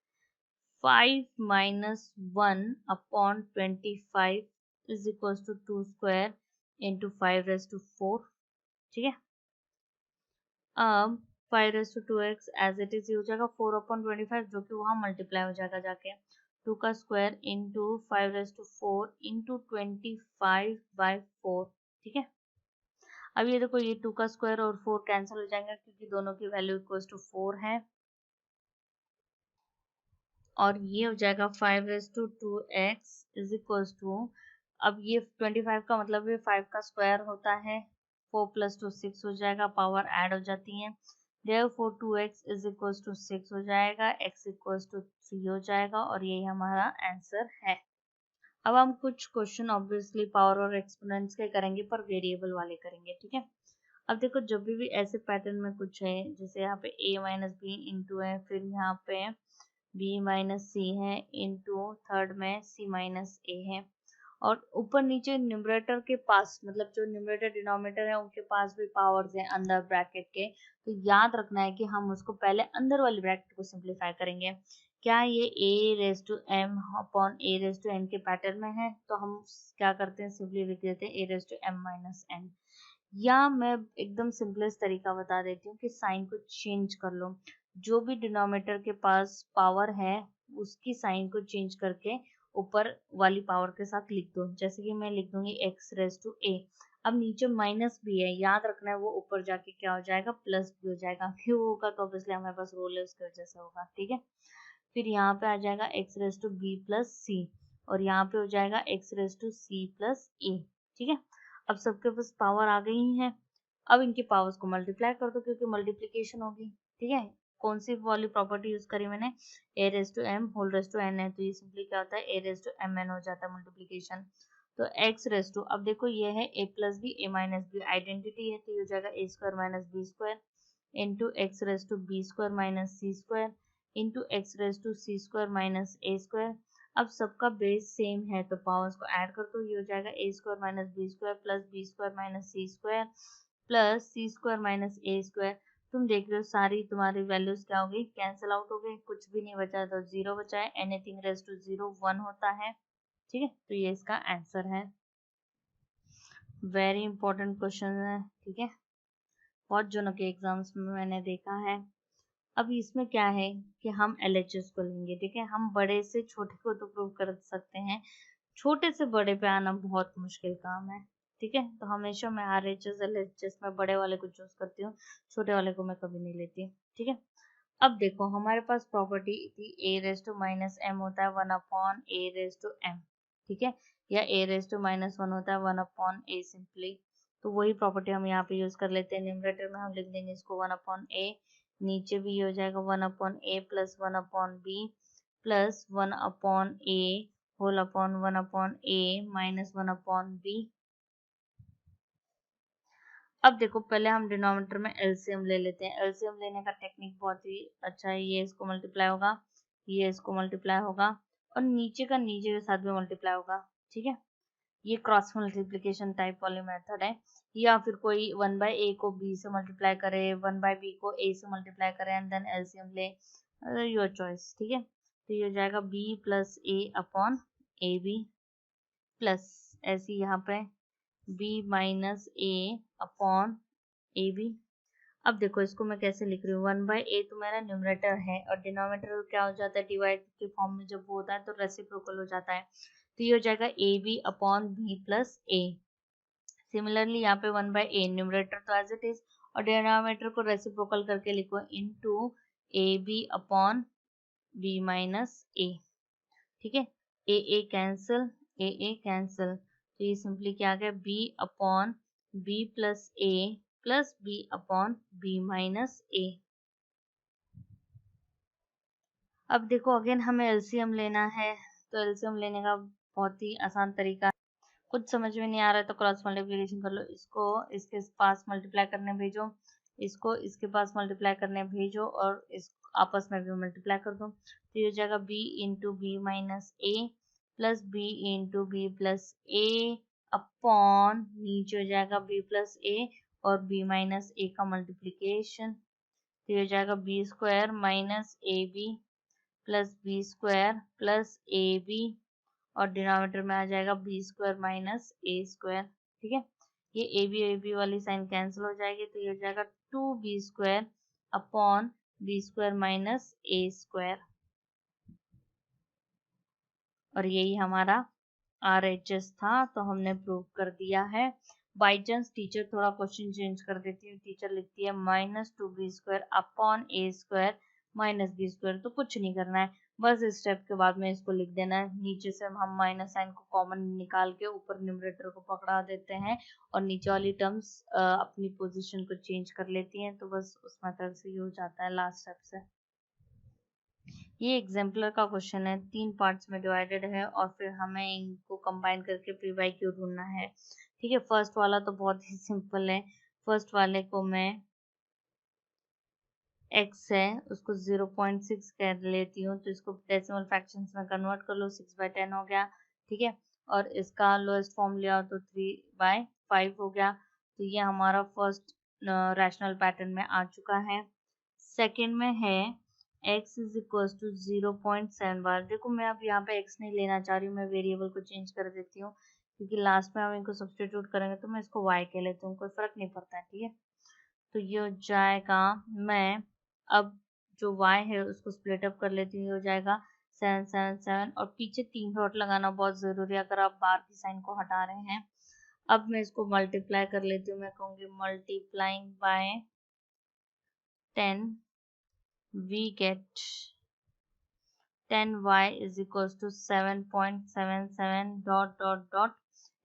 5 minus 1/25 is equal to 2 square into 5^4। ठीक है, अब 5^2x एज इट इज हो जाएगा 4/25, जो कि वहां मल्टीप्लाई हो जाएगा जाके 2 का स्क्वायर इंटू 5^4 इंटू 25/4। ठीक है, अब ये देखो, ये 2 का स्क्वायर और 4 कैंसिल हो जाएंगे, क्योंकि दोनों की वैल्यू इक्वल टू 4 है, और ये हो जाएगा 5^2x इज इक्वल टू, अब ये 25 का मतलब ये 5 का स्क्वायर होता है, 4 + 2 6 हो जाएगा, पावर ऐड हो जाती है, therefore 2x is equal to 6 हो जाएगा, x इक्वल टू 3 हो जाएगा, और यही हमारा आंसर है। अब हम कुछ क्वेश्चन ऑब्वियसली पावर और एक्सपोनेंट्स के करेंगे, पर वेरिएबल वाले करेंगे। ठीक है, अब देखो, जब भी ऐसे पैटर्न में कुछ है, जैसे यहाँ पे a - b इंटू है, फिर यहाँ पे b - c है इंटू थर्ड में c - a है, और ऊपर नीचे न्यूमरेटर के पास, मतलब जो न्यूमरेटर डिनोमिनेटर है उनके पास भी पावर्स हैं अंदर ब्रैकेट के, तो याद रखना है कि हम उसको पहले अंदर वाली ब्रैकेट को सिंप्लीफाई करेंगे। क्या ये a⁻m अपॉन a⁻n के पैटर्न में है, तो हम क्या करते हैं, सिंपली लिख देते हैं a⁻m - n, या मैं एकदम सिंपलेस्ट तरीका बता देती हूँ कि साइन को चेंज कर लो, जो भी डिनोमिनेटर के पास पावर है उसकी साइन को चेंज करके ऊपर वाली पावर के साथ लिख दो, जैसे कि मैं लिख दूंगी x⁻a। अब नीचे माइनस भी है, याद रखना है, वो ऊपर जाके क्या हो जाएगा, प्लस भी हो जाएगा, क्यों होगा, तो ऑब्वियसली हमारे पास रोल है, उसकी वजह से होगा। ठीक है, फिर यहाँ पे आ जाएगा x⁻b + c, और यहाँ पे हो जाएगा x⁻c + a। ठीक है, अब सबके पास पावर आ गई है, अब इनकी पावर्स को मल्टीप्लाई कर दो, क्योंकि मल्टीप्लीकेशन होगी। ठीक है, कौन सी वाली प्रॉपर्टी यूज करी मैंने, a⁻m whole raise to n है, तो ये सिंपली क्या होता है, a⁻mn हो जाता है मल्टीप्लीकेशन। तो x⁻, अब देखो ये है a + b, a - b identity है, तो ये हो जाएगा a² - b² into x⁻b² - c² into x⁻c² - a²। अब सबका बेस सेम है, तो पावर्स को ऐड कर दो, ये हो जाएगा a² - b² plus b² - c² plus c² - a²। तुम देख रहे हो सारी तुम्हारी वैल्यूज क्या हो गई, कैंसिल आउट हो गई, कुछ भी नहीं बचा तो 0 बचा है। एनीथिंग रेज टू 0 1 होता है। ठीक है, तो ये इसका आंसर है। वेरी इंपॉर्टेंट क्वेश्चन है। ठीक है, बहुत जनों के एग्जाम्स में मैंने देखा है। अब इसमें क्या है कि हम LHS को लेंगे। ठीक है, हम बड़े से छोटे को तो प्रूव कर सकते हैं, छोटे से बड़े पे आना बहुत मुश्किल काम है। ठीक है, तो हमेशा मैं RHS LHS में बड़े वाले को चूज करती हूँ, छोटे वाले को मैं कभी नहीं लेती। ठीक है, अब देखो हमारे पास प्रॉपर्टी थी a raise to minus m होता है 1 upon a raise to m। ठीक है, या a रेज टू माइनस 1 होता है 1 अपॉन a सिंपली। तो वही प्रॉपर्टी हम यहाँ पे यूज कर लेते हैं। न्यूमरेटर में हम लिख देंगे इसको 1 अपॉन a, नीचे भी हो जाएगा 1 upon a plus 1 upon b plus 1 upon a whole upon 1 upon a minus 1 upon b। अब देखो पहले हम डिनोमिनेटर में एलसीएम ले लेते हैं। एलसीएम लेने का टेक्निक बहुत ही अच्छा है। ये इसको मल्टीप्लाई होगा, ये इसको मल्टीप्लाई होगा और नीचे का नीचे के साथ भी मल्टीप्लाई होगा। ठीक है, ये क्रॉस मल्टीप्लिकेशन टाइप वाली मेथड है। या फिर कोई 1 बाय ए को बी से मल्टीप्लाई करे, 1 बाय बी को ए से मल्टीप्लाई करे एंड देन एलसीएम ले, योर चॉइस। ठीक है, तो ये हो जाएगा b plus a upon a b plus ऐसे यहाँ पे b minus a upon a b. अब देखो इसको मैं कैसे लिख रही हूँ, 1 बाय ए तो मेरा न्यूमरेटर है और डिनोमिनेटर क्या हो जाता है, डिवाइड के फॉर्म में जब वो होता है तो रेसिप्रोकल हो जाता है। तो ये हो जाएगा a b upon b plus a. Similarly यहाँ पे 1 बाय ए न्यूमरेटर तो एज इट इज और डिनोमिनेटर को रेसिप्रोकल करके लिखो into a b upon b minus a. ठीक है, ए कैंसिल, ए कैंसिल, तो ये सिंपली क्या आ गया b upon b plus b upon b minus a. अब देखो अगेन हमें एलसीएम लेना है, तो एलसीएम लेने का बहुत ही आसान तरीका है। कुछ समझ में नहीं आ रहा है तो क्रॉस मल्टीप्लिकेशन कर लो। इसको इसके पास मल्टीप्लाई करने भेजो, इसको इसके पास मल्टीप्लाई करने भेजो और इस आपस में भी मल्टीप्लाई कर दो। तो ये हो जाएगा b into b minus a plus b into b plus a upon नीचे हो जाएगा b प्लस ए और b माइनस ए का मल्टीप्लीकेशन। तो ये हो जाएगा b square minus a b plus b square plus a b और डिनोमिनेटर में आ जाएगा b square minus a square. ठीक है, ये ए बी वाली साइन कैंसिल हो जाएगी तो ये हो जाएगा 2b square upon b square minus a square. और यही हमारा RHS था, तो हमने प्रूव कर दिया है। बाई चांस टीचर थोड़ा क्वेश्चन चेंज कर देती है, टीचर लिखती है -2b स्क्वायर अपॉन ए स्क्वायर माइनस बी स्क्वायर, तो कुछ नहीं करना है, बस इस स्टेप के बाद में इसको लिख देना है। नीचे से हम माइनस साइन को कॉमन निकाल के ऊपर न्यूमरेटर को पकड़ा देते हैं और नीचे वाली टर्म्स अपनी पोजीशन को चेंज कर लेती हैं, तो बस उस मेथड से ये हो जाता है लास्ट स्टेप से। ये एग्जाम्पलर का क्वेश्चन है, 3 पार्ट्स में डिवाइडेड है और फिर हमें इनको कंबाइन करके पी बाई क्यू ढूंढना है। ठीक है, फर्स्ट वाला तो बहुत ही सिंपल है। फर्स्ट वाले को मैं x है उसको 0.6 कह लेती हूँ, तो इसको डेसिमल फ्रैक्शंस में कन्वर्ट कर लो, 6/10 हो गया। ठीक है, और इसका लोएस्ट फॉर्म लिया तो 3/5 हो गया। तो ये हमारा फर्स्ट रैशनल पैटर्न में आ चुका है। सेकेंड में है x इज इक्वल टू 0.7 बार। देखो मैं अब यहाँ पे x नहीं लेना चाह रही हूँ, मैं वेरिएबल को चेंज कर देती हूँ क्योंकि लास्ट में हम इनको सब्स्टिट्यूट करेंगे, तो मैं इसको y कह लेती हूँ, कोई फर्क नहीं पड़ता है। ठीक है, तो ये हो जाएगा, मैं अब जो y है उसको स्प्लिट अप कर लेती हूँ, ये हो जाएगा 7 7 7 और पीछे 3 डॉट लगाना बहुत जरूरी है अगर आप बार की साइन को हटा रहे हैं। अब मैं इसको मल्टीप्लाई कर लेती हूँ, मैं कहूँगी multiplying by 10 we get 10y is equals to 7.77 dot dot dot.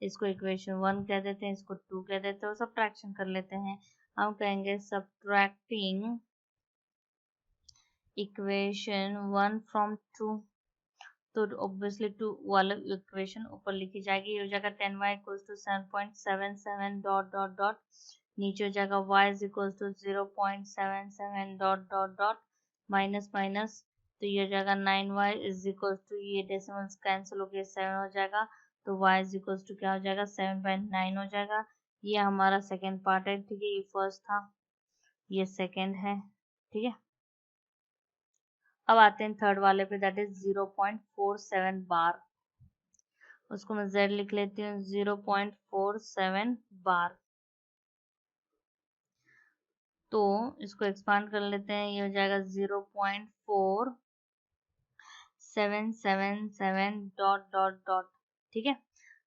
इसको इक्वेशन 1 कह देते हैं, इसको 2 कह देते हैं और सब्ट्रैक्शन कर लेते हैं। हम कहेंगे सब्ट्रैक्टिंग इक्वेशन 1 फ्रॉम 2, तो ऑब्वियसली 2 वाला इक्वेशन ऊपर लिखी जाएगी, ये हो जाएगा 10y equals to 7.77 dot dot dot, नीचे हो जाएगा y is equals to 0.77 dot dot dot minus minus, तो ये हो जाएगा 9y इज इक्वल्स टू, ये डेसिमल्स कैंसिल हो गए 7 हो जाएगा, तो y इज इक्वल्स टू क्या हो जाएगा 7/9 हो जाएगा। ये हमारा सेकेंड पार्ट है। ठीक है, ये फर्स्ट था। ये सेकेंड है, ठीक है। अब आते हैं थर्ड वाले पे, दैट इज 0.47 बार। उसको मैं z लिख लेती हूँ, 0.47 बार। तो इसको एक्सपांड कर लेते हैं, ये हो जाएगा 0.4777 डॉट डॉट डॉट, ठीक है।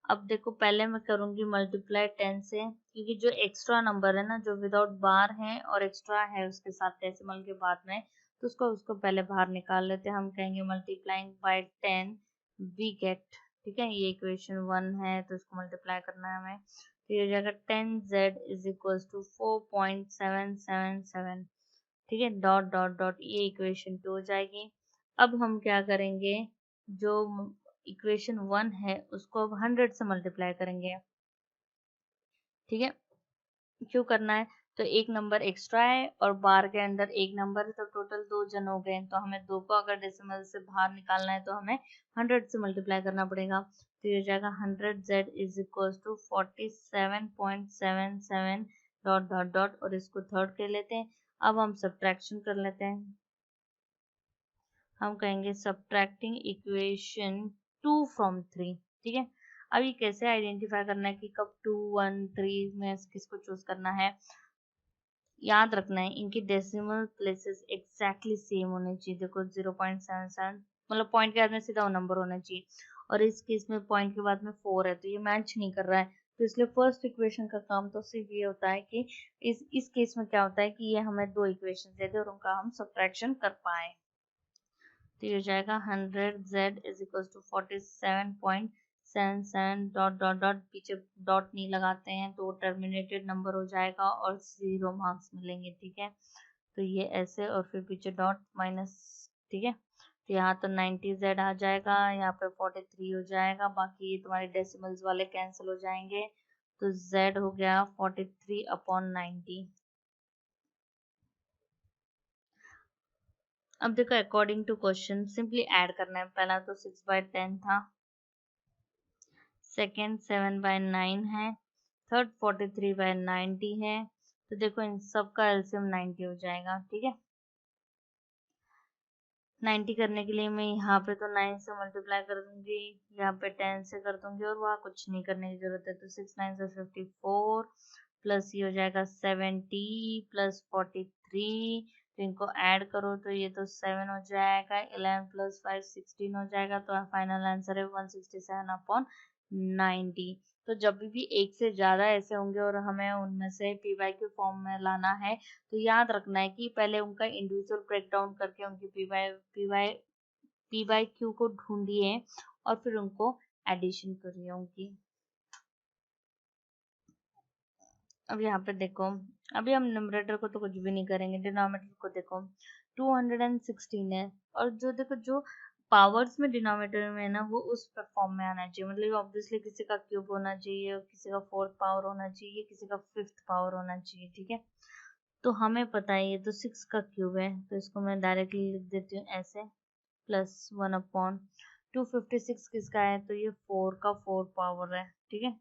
अब देखो पहले मैं करूंगी मल्टीप्लाई 10 से, क्योंकि जो एक्स्ट्रा नंबर है ना, जो विदाउट बार है और एक्स्ट्रा है उसके साथ डेसिमल के बाद में, तो उसको पहले बाहर निकाल लेते हैं। हम कहेंगे मल्टीप्लाइंग बाय 10 वी गेट, ठीक है। ये इक्वेशन 1 है तो इसको मल्टीप्लाई करना है हमें, तो ये हो जाएगा 10z इज इक्वल टू 4.777, ठीक है, डॉट डॉट डॉट। ये इक्वेशन 2 हो जाएगी। अब हम क्या करेंगे, जो इक्वेशन 1 है उसको अब 100 से मल्टीप्लाई करेंगे, ठीक है। क्यों करना है, तो एक नंबर एक्स्ट्रा है और बार के अंदर एक नंबर है, तो टोटल 2 जन हो गए, तो हमें 2 को अगर डेसिमल से बाहर निकालना है तो हमें 100 से मल्टीप्लाई करना पड़ेगा। तो ये हो जाएगा 100z is equal to 47.77 dot dot dot, और इसको थर्ड कर लेते हैं। अब हम सब्ट्रैक्शन कर लेते हैं। हम कहेंगे सब्ट्रैक्टिंग इक्वेशन 2 फ्रॉम 3, ठीक है। अब ये कैसे आइडेंटिफाई करना है कि कब 2 1 3 में किसको चूज करना है। याद रखना है इनकी डेसिमल प्लेसेस एग्जैक्टली सेम होने चाहिए। देखो 0.77 मतलब पॉइंट के बाद में सीधा वो नंबर होना चाहिए, और इस केस में पॉइंट के बाद में 4 है तो ये मैच नहीं कर रहा है। तो इसलिए फर्स्ट इक्वेशन का काम तो सिर्फ ये होता है कि इस केस में क्या होता है कि ये हमें 2 इक्वेशन दे दे और उनका हम सब्ट्रैक्शन कर पाए। तो ये हो जाएगा 100z is equal to 47.77 dot dot dot, पीछे डॉट नहीं लगाते हैं तो टर्मिनेटेड नंबर हो जाएगा और 0 मार्क्स मिलेंगे, ठीक है। तो ये ऐसे और फिर पीछे डॉट माइनस, ठीक है। तो यहाँ तो 90z आ जाएगा, यहाँ पे 43 हो जाएगा, बाकी ये तुम्हारे डेसिमल्स वाले कैंसिल हो जाएंगे। तो z हो गया 43/90। अब देखो according to question simply add करना है। पहला तो 6/10 था, सेकेंड 7/9 है, थर्ड 43/90 है। तो देखो इन सब का एलसीएम 90 हो जाएगा, ठीक है। 90 करने के लिए मैं यहाँ पे तो 9 से मल्टीप्लाई कर दूंगी, यहाँ पे 10 से कर दूंगी, और वहाँ कुछ नहीं करने की जरूरत है। तो 6 9 से 54 प्लस ये हो जाएगा 70 प्लस 43, तो इनको ऐड करो तो ये तो 7 हो जाएगा, 11 प्लस 5 16 हो जाएगा। तो फाइनल आंसर है 167/90। तो जब भी एक से ज्यादा ऐसे होंगे और हमें उनमें से पी वाई क्यू फॉर्म में लाना है, तो याद रखना है कि पहले उनका इंडिविजुअल ब्रेक डाउन करके उनकी पी वाई क्यू को ढूंढिए और फिर उनको एडिशन करिए उनकी। अब यहाँ पे देखो, अभी हम न्यूमरेटर को तो कुछ भी नहीं करेंगे, डिनोमिनेटर को देखो 216 है, और जो देखो जो पावर्स में डिनोमिनेटर में है ना वो उस फॉर्म में आना चाहिए। मतलब ऑब्वियसली किसी का क्यूब होना चाहिए, किसी का फोर्थ पावर होना चाहिए, किसी का फिफ्थ पावर होना चाहिए, ठीक है। तो हमें पता है ये तो 6 का क्यूब है, तो इसको मैं डायरेक्टली लिख देती हूँ ऐसे, प्लस 1/256 किसका है, तो ये 4 का 4 पावर है, ठीक है।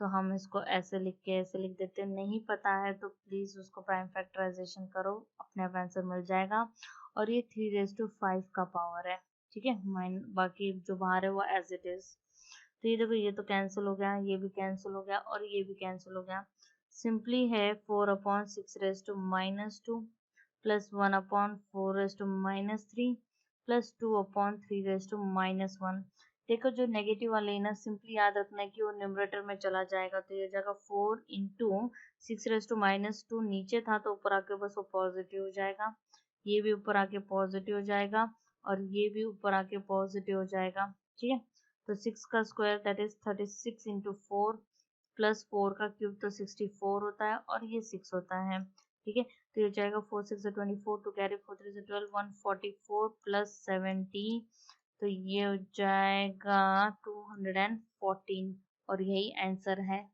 तो हम इसको ऐसे लिख के ऐसे लिख देते हैं। नहीं पता है तो प्लीज उसको प्राइम फैक्टराइजेशन करो, अपने आप आंसर मिल जाएगा। और ये 3⁵ का पावर है, ठीक है। माइन बाकी जो बाहर है वो एज इट इज। तो ये देखो ये तो कैंसिल हो गया, ये भी कैंसिल हो गया और ये भी कैंसिल हो गया। सिंपली है 4/6⁻² प्लस 1/4⁻³ प्लस 2/3⁻1। देखो जो नेगेटिव वाले है ना, सिंपली याद रखना है कि वो न्यूमरेटर में चला जाएगा, तो ये जाएगा 4 × 6⁻²। नीचे था तो ऊपर आके बस वो पॉजिटिव हो जाएगा, ये भी ऊपर आके पॉजिटिव हो जाएगा और ये भी ऊपर आके पॉजिटिव हो जाएगा, ठीक है। तो 6 का स्क्वायर दैट इज 36 × 4 प्लस 4 का क्यूब तो 64 होता है और ये 6 होता है, ठीक है। तो ये जाएगा 4 6 24, टू कैरी 4 3 12, 144 प्लस 70, तो ये हो जाएगा 214, और यही आंसर है।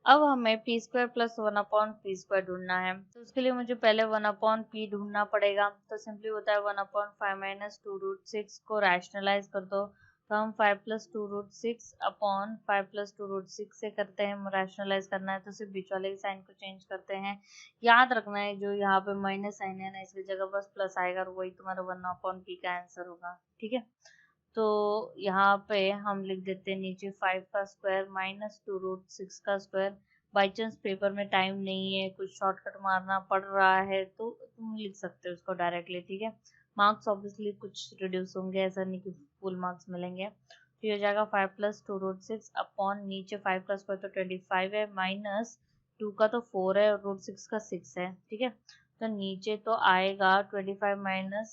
अब हमें पी स्क्वायर प्लस 1/p² ढूंढना है, तो उसके लिए मुझे पहले 1/p ढूंढना पड़ेगा। तो सिंपली होता है 1/5 - 2√6 को रैशनलाइज कर दो तो हम 5+2√6 अपॉन 5+2√6 से करते हैं, रैशनलाइज करना है तो सिर्फ बीच वाले साइन को चेंज करते हैं। याद रखना है जो यहाँ पे माइनस साइन है ना, इसकी जगह बस प्लस आएगा और वही तुम्हारा 1/p का आंसर होगा। ठीक है, तो यहाँ पे हम लिख देते हैं नीचे 5 का स्क्वायर -2√6 का स्क्वायर। बाई चांस पेपर में टाइम नहीं है, कुछ शॉर्टकट मारना पड़ रहा है तो तुम लिख सकते हो उसको डायरेक्टली। ठीक है, मार्क्स ऑब्वियसली कुछ रिड्यूस होंगे, ऐसा नहीं कि फुल मार्क्स मिलेंगे। तो ये हो जाएगा 5+2√6 अपॉन नीचे 5 का स्क्वायर तो 25 है, -2 का तो 4 है और √6 का 6 है। ठीक है, तो नीचे तो आएगा 25 माइनस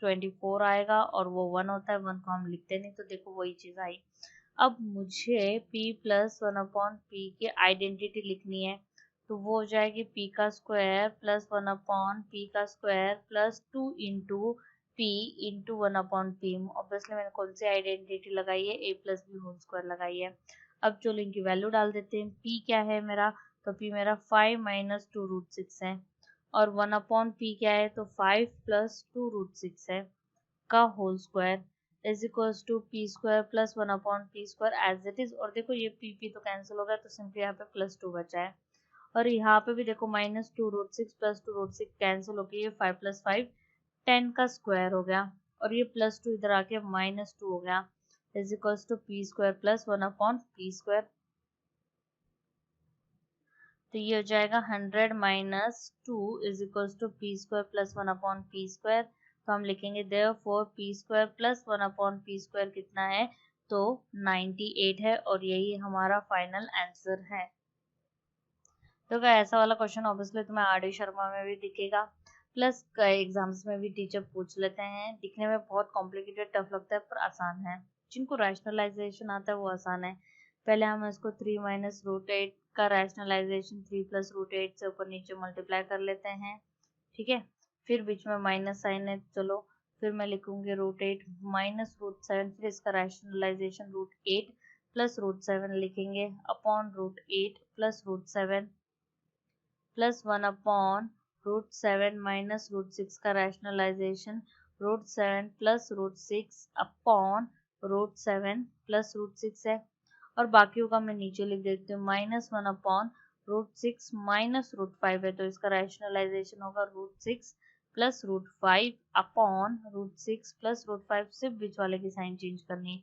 24 आएगा और वो 1 होता है, 1 को हम लिखते नहीं तो देखो वही चीज आई। अब मुझे p प्लस 1/p की आइडेंटिटी लिखनी है, तो वो हो जाएगी p का स्क्वायर प्लस 1/p का square plus 2 into p into 1/p। Obviously मैंने कौन सी आइडेंटिटी लगाई है, a plus b whole square लगाई है। अब चलो इनकी वैल्यू डाल देते हैं। p क्या है मेरा, तो p मेरा 5 माइनस 2√6 है और 1/p क्या है, तो 5 प्लस 2√6 है का whole square is equals to p square plus 1/p square as it is. और देखो ये p तो कैंसिल हो गया तो सिंपली यहाँ पे +2 बचा है। और यहाँ पे भी देखो -2√6 प्लस 2√6 कैंसिल होके ये 5 + 5 10 का स्क्वायर हो गया और ये +2 इधर आके -2 हो गया is equals to p square plus 1/p square. तो ये हो जाएगा 100 minus 2 is equals to p square plus 1/p square. तो हम लिखेंगे therefore p square plus 1/p square कितना है, तो 98 है और यही हमारा फाइनल आंसर है। तो क्या ऐसा वाला क्वेश्चन ऑब्वियसली तुम्हें आर.डी. शर्मा में भी दिखेगा, प्लस एग्जाम्स में भी टीचर पूछ लेते हैं। दिखने में बहुत कॉम्प्लिकेटेड टफ लगता है पर आसान है, जिनको रैशनलाइजेशन आता है वो आसान है। पहले हम इसको 3 माइनस √8 का रैशनलाइजेशन 3 प्लस √8 से ऊपर नीचे मल्टीप्लाई कर लेते हैं। ठीक है, फिर बीच में माइनस साइन है, चलो फिर मैं लिखूंगी √8 माइनस √7, फिर इसका रैशनलाइजेशन √8 प्लस √7 लिखेंगे अपॉन √8 प्लस √7 प्लस 1/√7 माइनस √6 का रैशनलाइजेशन √7 प्लस √6 अपॉन √7 प्लस √6 है। और बाकियों का मैं नीचे लिख देती हूँ -1/√6 माइनस √5 है, तो इसका रैशनलाइजेशन होगा √6 प्लस √5 अपॉन √6 प्लस √5, सिर्फ बीच वाले की साइन चेंज करनी है,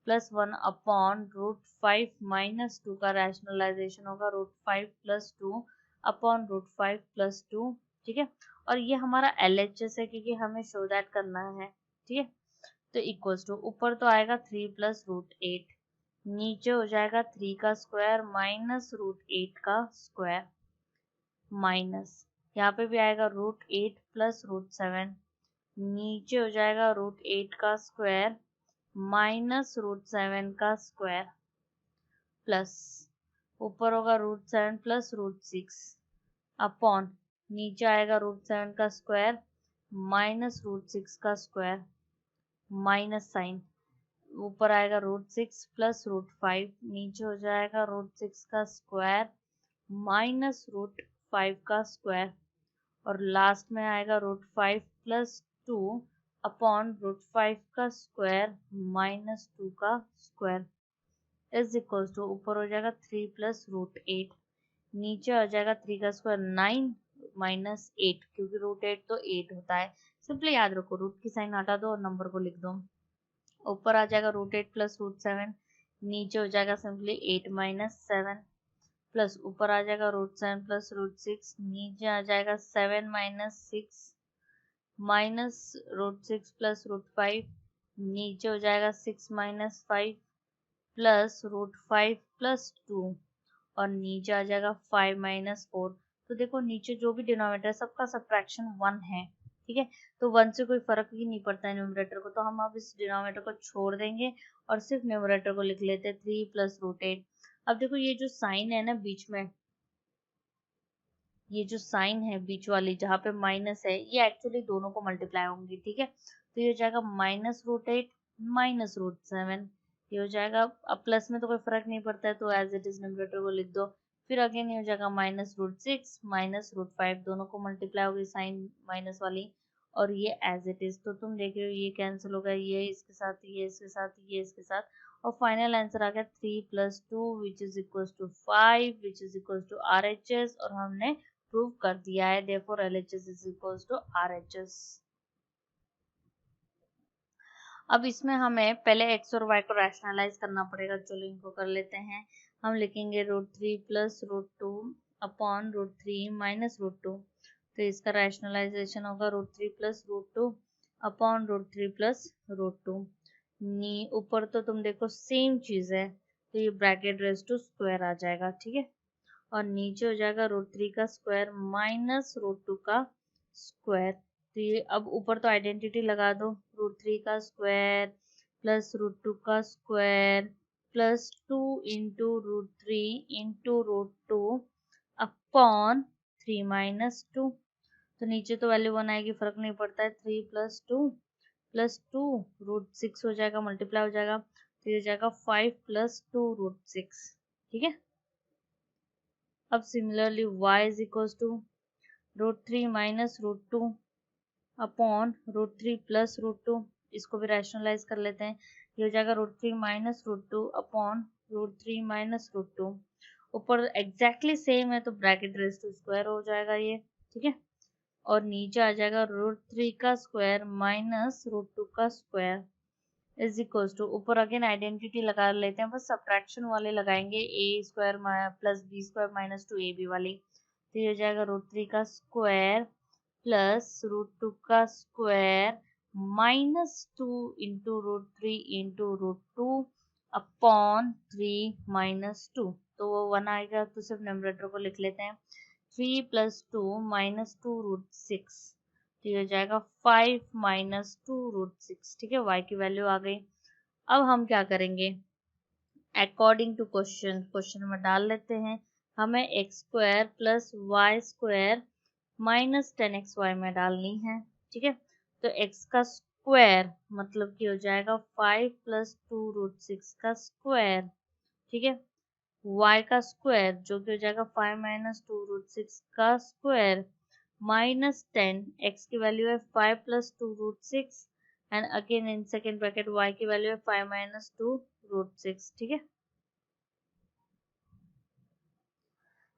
प्लस 1/√5 माइनस 2 का रैशनलाइजेशन होगा √5 प्लस 2 अपॉन √5 प्लस 2। ठीक है, और ये हमारा LHS है क्योंकि हमें शो दैट करना है। ठीक है, तो इक्वल्स टू ऊपर तो आएगा 3 प्लस √8, नीचे हो जाएगा 3 का स्क्वायर माइनस √8 का स्क्वायर, माइनस यहाँ पे भी आएगा √8 प्लस √7, नीचे हो जाएगा √8 का स्क्वायर माइनस √7 का स्क्वायर, प्लस ऊपर होगा √7 प्लस √6 अपॉन नीचे आएगा √7 का स्क्वायर माइनस √6 का स्क्वायर, माइनस साइन ऊपर आएगा √6 प्लस √5, नीचे हो जाएगा √6 का स्क्वायर माइनस √5 का स्क्वायर और लास्ट में आएगा √5 प्लस 2 अपॉन √5 का स्क्वायर माइनस 2 का स्क्वायर इज इक्वल टू ऊपर हो जाएगा 3 प्लस √8, नीचे आ जाएगा 3 का स्क्वायर 9 माइनस 8, क्योंकि √8 तो 8 होता है। सिंपली याद रखो, रूट की साइन हटा दो और नंबर को लिख दो। ऊपर आ जाएगा √8 प्लस √7, नीचे हो जाएगा सिंपली 8 माइनस 7, प्लस ऊपर आ जाएगा √7 प्लस √6, नीचे आ जाएगा 7 माइनस 6 माइनस √6 प्लस √5, नीचे हो जाएगा 6 माइनस 5 प्लस √5 प्लस 2 और नीचे आ जाएगा 5 माइनस 4। तो देखो नीचे जो भी डिनोमिनेटर है सबका सब्ट्रैक्शन 1 है। ठीक है, तो 1 से कोई फर्क ही नहीं पड़ता है न्यूमरेटर को, तो हम अब इस डिनोमिनेटर को छोड़ देंगे और सिर्फ न्यूमरेटर को लिख लेते हैं 3 प्लस √8। अब देखो ये जो साइन है ना बीच में, ये जो साइन है बीच वाली जहाँ पे माइनस है, ये एक्चुअली दोनों को मल्टीप्लाई होंगी। ठीक है, तो ये हो जाएगा माइनस √8 माइनस √7, ये हो जाएगा। अब प्लस में तो कोई फर्क नहीं पड़ता है तो एज इट इज न्यूमरेटर को लिख दो। फिर अगेन ये हो जाएगा माइनस √6 माइनस √5, दोनों को मल्टीप्लाई होगी साइन माइनस वाली और ये एज इट इज। तो तुम देख रहे हो ये कैंसिल होगा, ये इसके साथ, ये इसके साथ, ये इसके साथ, और फाइनल आंसर आ गया 3 + 2 which is equal to 5 which is equal to RHS, और हमने प्रूव कर दिया है, therefore LHS is equal to RHS। अब इसमें हमें पहले x और y को रैशनलाइज करना पड़ेगा, चलो इनको कर लेते हैं। हम लिखेंगे √3 + √2 अपॉन √3 - √2, तो इसका रैशनलाइजेशन होगा √3 + √2 अपॉन √3 + √2। ऊपर तो तुम देखो सेम चीज है, तो ये ब्रैकेट रेज टू स्क्वायर आ जाएगा, ठीक है, और नीचे हो जाएगा √3 का स्क्वायर माइनस √2 का स्क्वायर। तो ये अब ऊपर तो आइडेंटिटी लगा दो, √3 का स्क्वायर प्लस √2 का square plus 2 into √3 into √2 upon 3 - 2। तो नीचे तो वैल्यू 1 आएगी, फर्क नहीं पड़ता है। 3 + 2 + 2 √6 हो जाएगा, मल्टीप्लाई हो जाएगा, तो ये हो जाएगा 5 + 2 √6, ठीक है। अब similarly y is equal to √3 - √2 upon √3 + √2, इसको भी रैशनलाइज कर लेते हैं। ये हो जाएगा √3 - √2 अपॉन √3 - √2। ऊपर एग्जैक्टली सेम है तो ब्रैकेट रेज टू स्क्वायर हो जाएगा ये, ठीक है, और नीचे आ जाएगा √3 का स्क्वायर माइनस √2 का स्क्वायर इज इक्वल टू, ऊपर अगेन आइडेंटिटी लगा लेते हैं, बस सब्ट्रैक्शन वाले लगाएंगे, a² + b² - 2ab वाली। तो ये हो जाएगा √3 का स्क्वायर प्लस √2 का स्क्वायर -2 इंटू √3 इंटू √2 अपॉन 3 - 2, तो वो 1 आएगा, तो सिर्फ न्यूमरेटर को लिख लेते हैं। 3 + 2 - 2 √6, तो ये हो जाएगा 5 - 2 √6, ठीक है, y की वैल्यू आ गई। अब हम क्या करेंगे, अकॉर्डिंग टू क्वेश्चन में डाल लेते हैं। हमें x² + y² - 10xy में डालनी है, ठीक है। तो x का स्क्वायर मतलब कि हो जाएगा 5 + 2 √6 का स्क्वायर, ठीक है, y का स्क्वायर जो कि हो जाएगा 5 - 2 √6 का स्क्वायर -10, x की वैल्यू है 5 + 2 √6 and again in second bracket y की वैल्यू है 5 - 2 √6, ठीक है।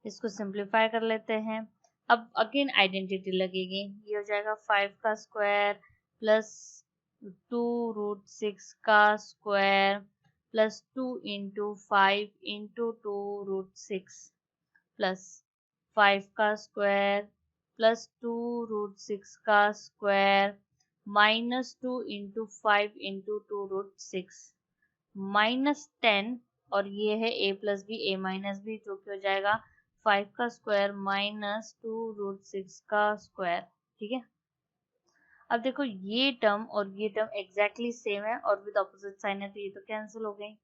इसको सिंप्लीफाई कर लेते हैं। अब अगेन आइडेंटिटी लगेगी, ये हो जाएगा 5 का स्क्वायर प्लस 2 √6 का square plus 2 into 5 into 2 √6 plus 5 का स्क्वायर प्लस 2 √6 का स्क्वायर -2 इंटू 5 इंटू 2 √6 -10, और ये है a + b a - b, जो कि हो जाएगा 5 का स्क्वायर -2 √6 का स्क्वायर, ठीक है। अब देखो ये टर्म और ये टर्म एग्जैक्टली सेम है और विद ऑपोजिट साइन है, तो ये तो कैंसिल हो गई।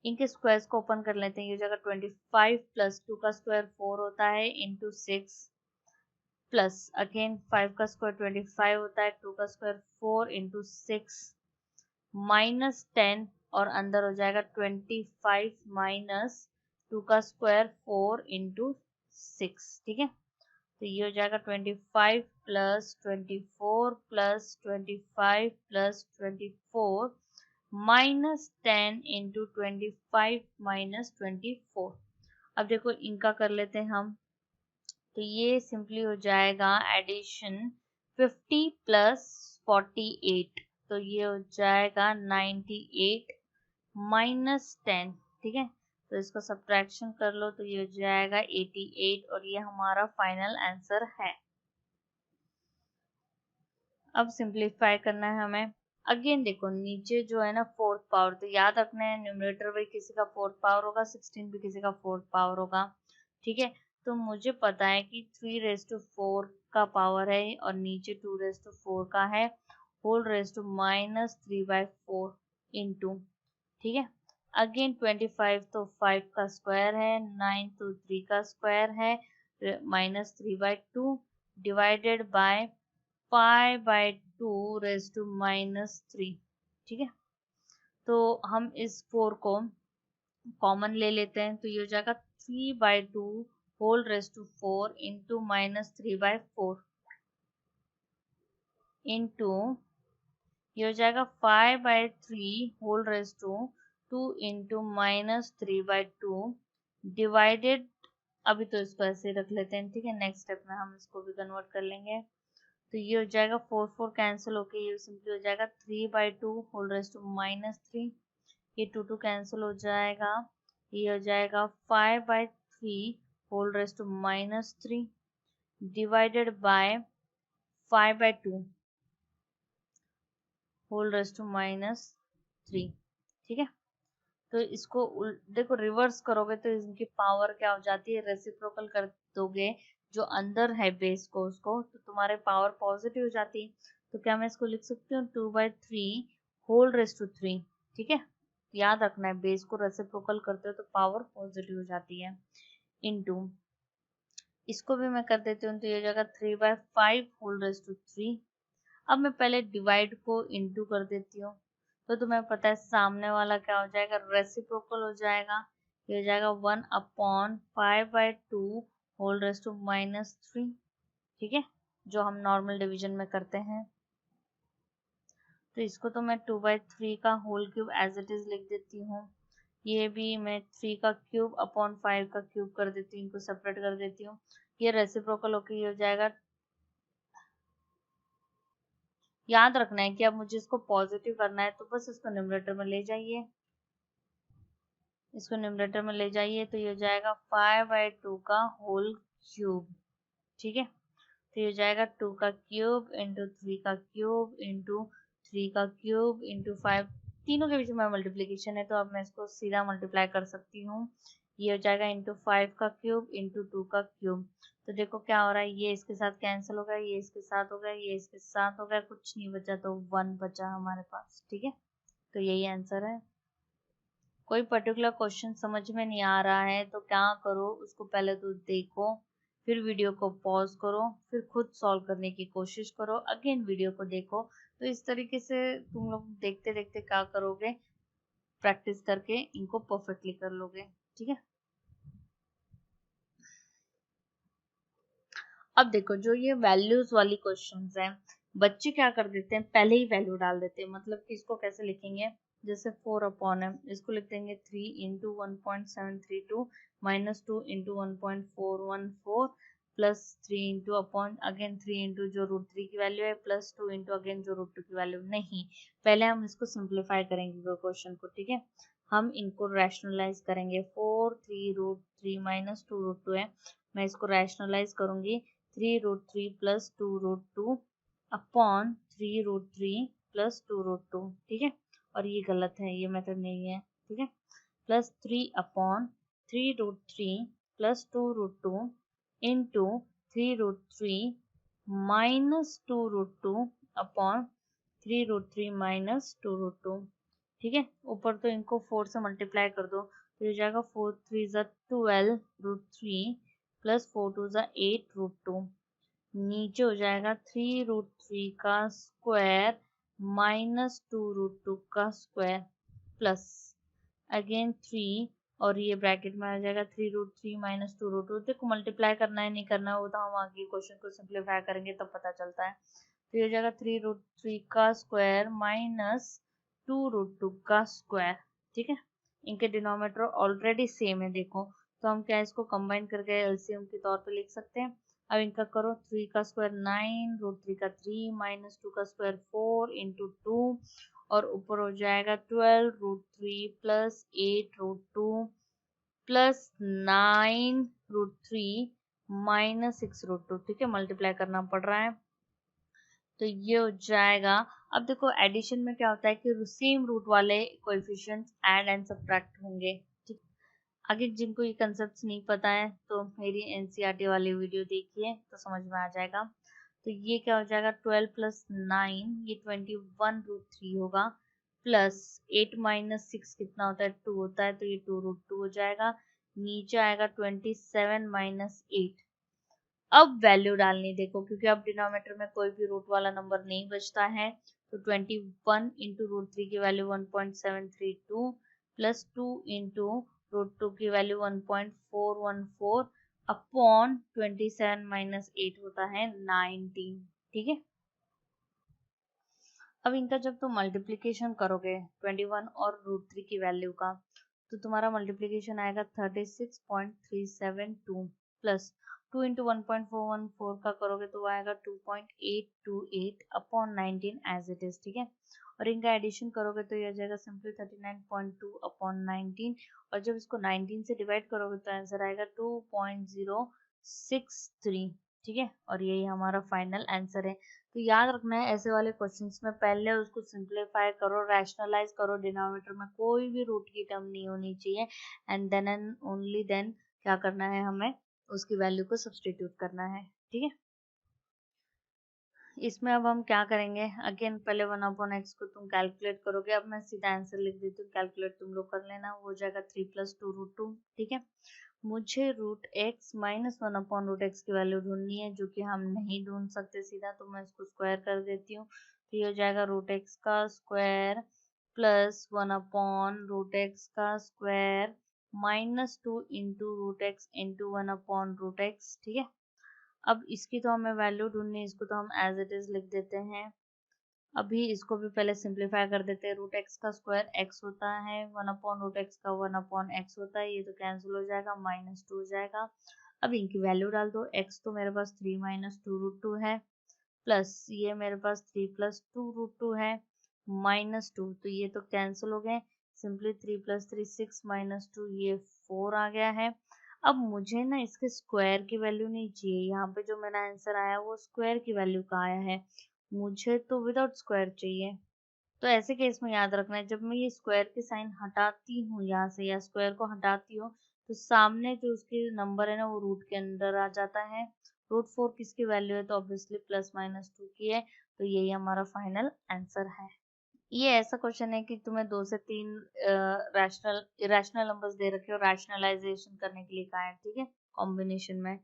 इनके स्क्वायर्स को ओपन कर लेते हैं। ये हो जाएगा 25 + 2 का स्क्वायर 4 होता है इंटू 6 प्लस अगेन 5 का स्क्वायर 25 होता है, 2 का स्क्वायर 4 इंटू 6 -10, और अंदर हो जाएगा 25 माइनस 2 का स्क्वायर 4 इंटू 6, ठीक है। तो ये हो जाएगा 25 + 24 + 25 + 24 -10 इंटू 25 - 24। अब देखो इनका कर लेते हैं हम, तो ये सिंपली हो जाएगा एडिशन 50 + 48, तो ये हो जाएगा 98 -10, ठीक है। तो इसको सब्ट्रैक्शन कर लो तो ये हो जाएगा 88, और ये हमारा फाइनल आंसर है। अब सिंप्लीफाई करना है हमें। अगेन देखो नीचे जो है ना 4th पावर, तो याद रखना है न्यूमरेटर भी किसी का 4th पावर होगा, 16 भी किसी का 4th पावर होगा, ठीक है। तो मुझे पता है कि 3⁴ का पावर है और नीचे 2⁴ का है, होल रेज टू -3/4 इंटू, ठीक है। अगेन 25 तो 5 का स्क्वायर है, 9 तो 3 का स्क्वायर है, -3/2 डिवाइडेड बाय 5/2 रेज टू -3, ठीक है। तो हम इस 4 को कॉमन ले लेते हैं, तो ये हो जाएगा 3/2 whole raise to 4 into -3/4, into ये हो जाएगा 5/3 whole raise to 2 into -3/2 divided, अभी तो इसको ऐसे रख लेते हैं, ठीक है, नेक्स्ट स्टेप में हम इसको भी कन्वर्ट कर लेंगे। तो ये हो जाएगा 4 कैंसिल होके ये सिंपली हो जाएगा 3/2 होल रेज टू -3, ये 2 कैंसिल हो जाएगा, ये हो जाएगा 5/3 whole raise to -3 divided by 5/2 whole raise to -3, ठीक है। तो इसको देखो रिवर्स करोगे तो इनकी पावर क्या हो जाती है, रेसिप्रोकल कर दोगे जो अंदर है बेस को उसको, तो तुम्हारे पावर पॉजिटिव हो जाती है। तो क्या मैं इसको लिख सकती हूँ 2/3 होल रेज टू 3, ठीक है। याद रखना है बेस को रेसिप्रोकल करते हो तो पावर पॉजिटिव हो जाती है, इनटू इसको भी मैं कर देती हूँ, तो ये जगह 3/5 होल रेज टू 3। अब मैं पहले डिवाइड को इनटू कर देती हूँ, तो तुम्हें पता है सामने वाला क्या हो जाएगा, रेसिप्रोकल हो जाएगा, ये हो जाएगा 1/5/2 होल रेज टू -3, ठीक है, जो हम नॉर्मल डिवीजन में करते हैं। तो इसको तो मैं 2/3 का whole cube as it is लिख देती हूँ, ये भी मैं 3 का क्यूब अपॉन 5 का क्यूब कर देती हूँ, इनको सेपरेट कर देती हूँ, ये रेसिप्रोकल होकर ये हो जाएगा। याद रखना है कि अब मुझे इसको पॉजिटिव करना है, तो बस इसको न्यूमरेटर में ले जाइए, इसको न्यूमरेटर में ले जाइए, तो ये हो जाएगा 5/2 का होल क्यूब, ठीक है। तो ये हो जाएगा 2 का क्यूब इंटू 3 का क्यूब इंटू 3 का क्यूब इंटू 5, तीनों के बीच में मल्टीप्लीकेशन है तो अब मैं इसको सीधा मल्टीप्लाई कर सकती हूँ, ये हो जाएगा इंटू 5 का क्यूब इंटू 2 का क्यूब। तो देखो क्या हो रहा है, ये इसके साथ कैंसिल हो गया, ये इसके साथ हो गया, ये इसके साथ हो गया, कुछ नहीं बचा तो 1 बचा हमारे पास, ठीक है। तो यही आंसर है। कोई पर्टिकुलर क्वेश्चन समझ में नहीं आ रहा है तो क्या करो, उसको पहले तो देखो, फिर वीडियो को पॉज करो, फिर खुद सॉल्व करने की कोशिश करो, अगेन वीडियो को देखो। तो इस तरीके से तुम लोग देखते देखते क्या करोगे, प्रैक्टिस करके इनको परफेक्टली कर लोगे, ठीक है। अब देखो जो ये वैल्यूज वाली क्वेश्चंस हैं, बच्चे क्या कर देते हैं, पहले ही वैल्यू डाल देते हैं, मतलब कि इसको कैसे लिखेंगे, जैसे 4 अपॉन है, इसको लिख देंगे 3 into 1.732 -2 into 1.414 plus 3 into upon again 3 into जो √3 की वैल्यू है प्लस 2 इंटू अगेन जो √2 की वैल्यू, नहीं, पहले हम इसको सिंप्लीफाई करेंगे क्वेश्चन को, ठीक है। हम इनको रैशनलाइज करेंगे, 4 3 √3 -2 √2 है, मैं इसको रैशनलाइज करूंगी 3 √3 प्लस 2 √2 अपॉन 3 √3 प्लस 2 √2, ठीक है। और ये गलत है, ये मेथड नहीं है, ठीक है। Plus 3 upon 3 √3 plus 2 √2 into 3 √3 -2 √2 upon 3 √3 -2 √2, ठीक है। ऊपर तो इनको 4 से मल्टीप्लाई कर दो, तो ये जाएगा 4 3 12 √3 प्लस 4 2 8 √2, नीचे हो जाएगा 3 √3 का स्क्वायर -2 √2 का स्क्वायर प्लस अगेन 3, और ये ब्रैकेट में आ जाएगा 3 √3 -2 √2। देखो मल्टीप्लाई करना है नहीं करना है वो तो हम आगे क्वेश्चन को सिंप्लीफाई करेंगे तब पता चलता है। तो ये हो जाएगा 3 √3 का स्क्वायर -2 √2 का स्क्वायर, ठीक है। इनके डिनोमिनेटर ऑलरेडी सेम है देखो, तो हम क्या इसको कंबाइन करके एलसीएम के तौर पे लिख सकते हैं। अब इनका करो, 3 का स्क्वायर 9 √3 का 3 -2 का स्क्वायर 4 इंटू 2, और ऊपर हो जाएगा 12 √3 प्लस 8 √2 प्लस 9 √3 -6 √2, ठीक है, मल्टीप्लाई करना पड़ रहा है। तो ये हो जाएगा, अब देखो एडिशन में क्या होता है कि सेम रूट वाले कोएफिशिएंट्स ऐड एंड सब्ट्रैक्ट होंगे, ठीक। आगे जिनको ये कंसेप्ट नहीं पता है तो मेरी एनसीईआरटी वाली वीडियो देखिए तो समझ में आ जाएगा। तो ये क्या हो जाएगा 12 प्लस 9 ये 21 √3 होगा, प्लस 8 -6 कितना होता है 2 होता है, तो ये 2 √2 हो जाएगा, नीचे आएगा 27 -8। अब वैल्यू डालनी देखो, क्योंकि अब डिनोमिनेटर में कोई भी रूट वाला नंबर नहीं बचता है, तो 21 इंटू √3 की वैल्यू 1.732 प्लस 2 इंटू √2 की वैल्यू 1.414 अपॉन 27 -8 होता है 19, ठीक है। अब इनका जब तुम मल्टीप्लीकेशन करोगे 21 और √3 की वैल्यू का, तो तुम्हारा मल्टीप्लीकेशन आएगा 36.372 प्लस 2 इंटू 1.414 का करोगे तो वो आएगा 2.828 अपॉन 19 एज इट इज, ठीक है। और इनका एडिशन करोगे तो ये आ जाएगा सिंपली 39.2 अपॉन 19, और जब इसको 19 से डिवाइड करोगे तो आंसर आएगा 2.063, ठीक है। और यही हमारा फाइनल आंसर है। तो याद रखना है ऐसे वाले क्वेश्चंस में पहले उसको सिंप्लीफाई करो, रैशनलाइज करो, डिनोमिनेटर में कोई भी रूट की टर्म नहीं होनी चाहिए, and then and only then क्या करना है, हमें उसकी वैल्यू को सब्स्टिट्यूट करना है, ठीक है। इसमें अब हम क्या करेंगे, अगेन पहले 1/x को तुम कैलकुलेट करोगे। अब मैं सीधा आंसर लिख देती हूँ, कैलकुलेट तुम लोग कर लेना, वो हो जाएगा 3 + 2√2, ठीक है। मुझे √x माइनस 1/√x की वैल्यू ढूंढनी है, जो कि हम नहीं ढूंढ सकते सीधा, तो मैं इसको स्क्वायर कर देती हूँ। तो ये हो जाएगा √x का स्क्वायर प्लस 1/√x का square minus 2 into √x into 1/√x, ठीक है। अब इसकी तो हमें वैल्यू ढूंढनी है, इसको तो हम एज इट इज लिख देते हैं। अभी इसको भी पहले सिंप्लीफाई कर देते हैं। √x का स्क्वायर x होता है, 1/√x का 1/x होता है, ये तो कैंसिल हो जाएगा, -2 हो जाएगा। अब इनकी वैल्यू डाल दो। x तो मेरे पास 3 - 2√2 है, प्लस ये मेरे पास 3 + 2√2 है, -2, तो ये तो कैंसिल हो गए। सिंपली 3 + 3 6 -2, ये 4 आ गया है। अब मुझे ना इसके स्क्वायर की वैल्यू नहीं चाहिए, यहाँ पे जो मेरा आंसर आया वो स्क्वायर की वैल्यू का आया है, मुझे तो विदाउट स्क्वायर चाहिए। तो ऐसे केस में याद रखना है, जब मैं ये स्क्वायर की साइन हटाती हूँ यहाँ से, या स्क्वायर को हटाती हूँ, तो सामने जो उसके नंबर है ना वो रूट के अंदर आ जाता है। √4 किसकी वैल्यू है, तो ऑब्वियसली +-2 की है, तो यही हमारा फाइनल आंसर है। ये ऐसा क्वेश्चन है कि तुम्हें 2 से 3 रैशनल इरेशनल नंबर्स दे रखे हो, रैशनलाइजेशन करने के लिए कहा है, ठीक है, कॉम्बिनेशन में।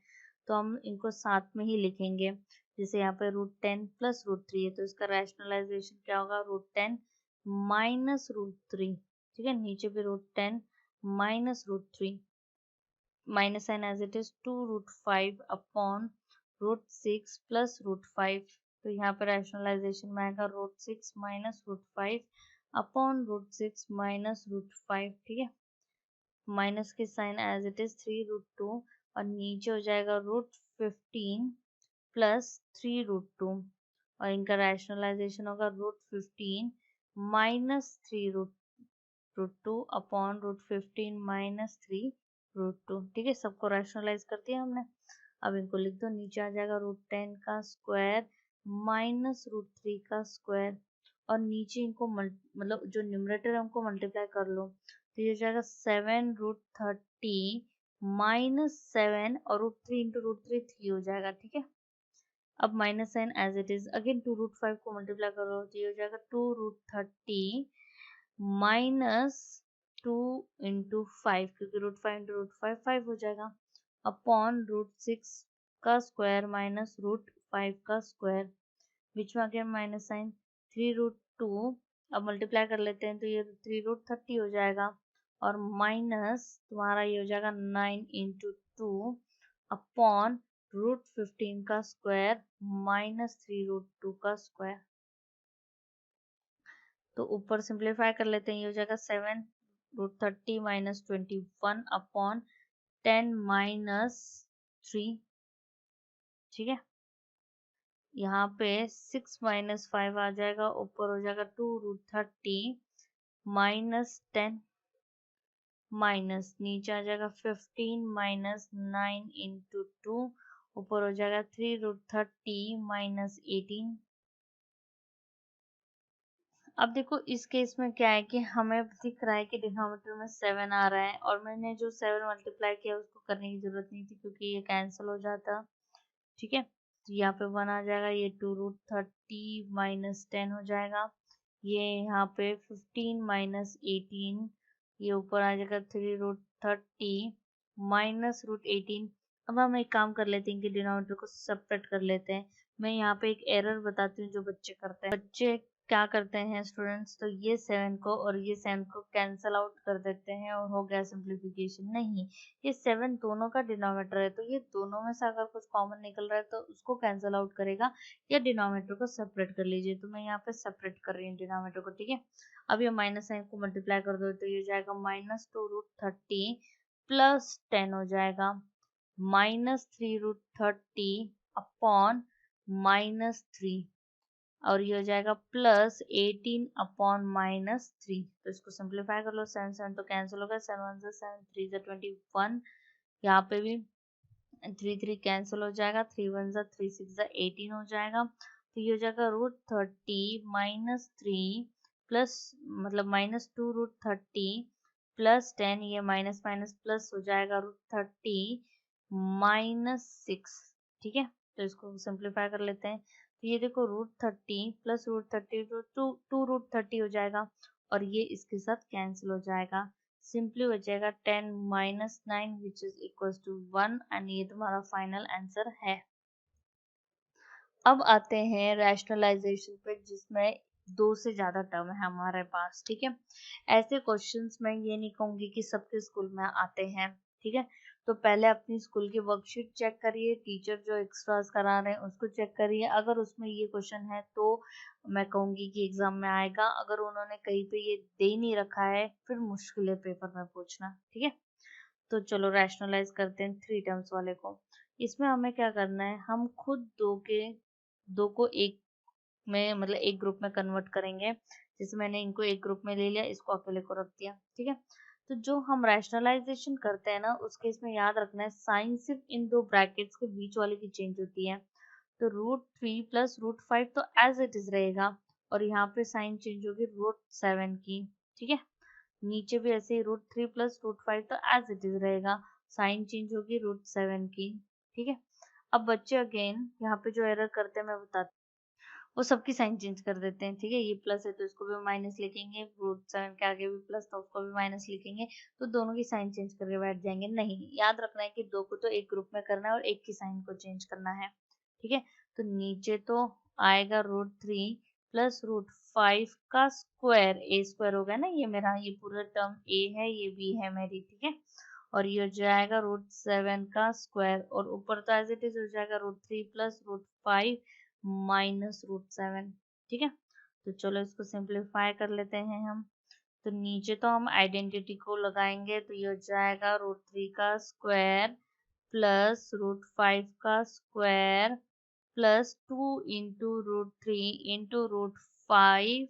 तो हम इनको साथ में ही लिखेंगे। जैसे यहाँ पे √10 + √3 है, तो इसका रैशनलाइजेशन क्या होगा, √10 माइनस √3, ठीक है। नीचे भी √10 minus √3, minus sign as it is 2√5 upon √6 plus √5। तो यहाँ पे रैशनलाइजेशन में आएगा √6 माइनस √5 अपॉन √6 माइनस √5, ठीक है। माइनस के साइन एज इट इज 3√2, और नीचे हो जाएगा √15 प्लस 3√2, और इनका रैशनलाइजेशन होगा √15 माइनस 3√2 अपॉन √15 माइनस 3√2, ठीक है। सबको रैशनलाइज कर दिया हमने। अब इनको लिख दो, नीचे आ जाएगा √10 का स्क्वायर माइनस √3 का स्क्वायर, और नीचे इनको मतलब जो न्यूमरेटर है उनको मल्टीप्लाई कर लो, तो ये हो जाएगा 7√30 माइनस 7, और √3 इंटू √3 3 हो जाएगा, ठीक है। अब minus sign as it is, again 2√5 को मल्टीप्लाई करो, तो ये हो जाएगा 2√30 माइनस 2 इंटू 5, क्योंकि √5 इंटू √5 5 हो जाएगा, अपॉन √6 का स्क्वायर माइनस √5 का स्क्वायर, बीच में अगेन माइनस साइन, 3√2, अब मल्टीप्लाई कर लेते हैं तो ये 3√30 हो जाएगा, और माइनस तुम्हारा ये हो जाएगा 9 इंटू 2 अपॉन √15 का स्क्वायर माइनस 3√2 का स्क्वायर। तो ऊपर सिंप्लीफाई कर लेते हैं, ये हो जाएगा 7√30 माइनस 21 अपॉन 10 माइनस 3, ठीक है। यहाँ पे 6 - 5 आ जाएगा, ऊपर हो जाएगा 2√30 माइनस 10, माइनस नीचे आ जाएगा 15 माइनस 9 इंटू 2, ऊपर हो जाएगा 3√30 माइनस 18। अब देखो इस केस में क्या है कि हमें दिख रहा है कि डिनोमिनेटर में 7 आ रहा है, और मैंने जो 7 मल्टीप्लाई किया उसको करने की जरूरत नहीं थी, क्योंकि ये कैंसिल हो जाता, ठीक है। तो यहाँ पे 1 आ जाएगा, ये 2√30 माइनस 10 हो जाएगा, ये यहाँ पे 15 माइनस 18, ये ऊपर आ जाएगा 3√30 माइनस √18। अब हम एक काम कर लेते हैं कि डिनोमिनेटर को सेपरेट कर लेते हैं। मैं यहाँ पे एक एरर बताती हूँ जो बच्चे करते हैं। बच्चे क्या करते हैं स्टूडेंट्स, तो ये 7 को और ये 7 को कैंसल आउट कर देते हैं और हो गया सिंप्लीफिकेशन। नहीं, ये 7 दोनों का डिनोमिनेटर है, तो ये दोनों में से अगर कुछ कॉमन निकल रहा है तो उसको कैंसल आउट करेगा, या डिनोमिनेटर को सेपरेट कर लीजिए। तो मैं यहाँ पे सेपरेट कर रही हूँ डिनोमिनेटर को, ठीक है। अब ये माइनस साइन को मल्टीप्लाई कर दो तो ये जाएगा -2√30 प्लस 10 हो जाएगा -3√30 अपॉन -3, और ये हो जाएगा +18 अपॉन -3। तो इसको सिंप्लीफाई कर लो, 7 7 तो कैंसिल होगा, 7 1 से 7 3 से 21, यहाँ पे भी 3 3 कैंसिल हो जाएगा, 3 1 से 3 6 से 18 हो जाएगा। तो ये हो जाएगा √30 -3 प्लस मतलब -2√30 प्लस 10, ये माइनस माइनस प्लस हो जाएगा √30 -6, ठीक है। तो इसको सिंप्लीफाई कर लेते हैं। तो ये देखो √30 प्लस √30 तो 2√30 हो जाएगा, और ये इसके साथ कैंसिल हो जाएगा। सिंपली हो जाएगा 10 - 9 which is equal to 1, and ये तुम्हारा फाइनल आंसर है। अब आते हैं रैशनलाइजेशन पे, जिसमें 2 से ज्यादा टर्म है हमारे पास, ठीक है। ऐसे क्वेश्चंस मैं ये नहीं कहूंगी कि सबके स्कूल में आते हैं, ठीक है। तो पहले अपनी स्कूल की वर्कशीट चेक करिए, टीचर जो एक्स्ट्रास करा रहे हैं उसको चेक करिए। अगर उसमें ये क्वेश्चन है तो मैं कहूंगी कि एग्जाम में आएगा। अगर उन्होंने कहीं पे ये दे नहीं रखा है, फिर मुश्किल है पेपर में पूछना, ठीक है। तो चलो रैशनलाइज करते हैं 3 टर्म्स वाले को। इसमें हमें क्या करना है, हम खुद दो को एक में मतलब एक ग्रुप में कन्वर्ट करेंगे। जैसे मैंने इनको एक ग्रुप में ले लिया, इसको अकेले को रख दिया, ठीक है। तो जो हम रैशनलाइजेशन करते हैं ना, उसके इसमें याद रखना है साइन सिर्फ इन दो ब्रैकेट्स के बीच वाले की चेंज होती है। तो √3 प्लस √5 तो एज इट इज रहेगा, और यहाँ पे साइन चेंज होगी √7 की, ठीक है। नीचे भी ऐसे ही √3 प्लस √5 तो एज इट इज रहेगा, साइन चेंज होगी √7 की, ठीक है। अब बच्चे अगेन यहाँ पे जो एरर करते हैं मैं बताती हूँ, वो सबकी साइन चेंज कर देते हैं, ठीक है। ये प्लस है तो इसको भी माइनस लिखेंगे, √7 के आगे भी प्लस तो उसको भी माइनस लिखेंगे, तो दोनों की साइन चेंज करके बैठ जाएंगे। नहीं, याद रखना है कि दो को तो एक ग्रुप में करना है और एक की साइन को चेंज करना है, ठीक है। तो नीचे तो आएगा √3 प्लस √5 का स्क्वायर, ए स्क्वायर होगा ना, ये मेरा ये पूरा टर्म ए है, ये बी है मेरी, ठीक है। और ये हो जाएगा √7 का स्क्वायर, और ऊपर तो एज इट इज हो जाएगा √3 प्लस √5 माइनस √7, ठीक है। तो चलो इसको सिंप्लीफाई कर लेते हैं हम। तो नीचे तो हम आइडेंटिटी को लगाएंगे, तो ये हो जाएगा √3 का स्क्वायर प्लस √5 का square plus 2 into √3 into √5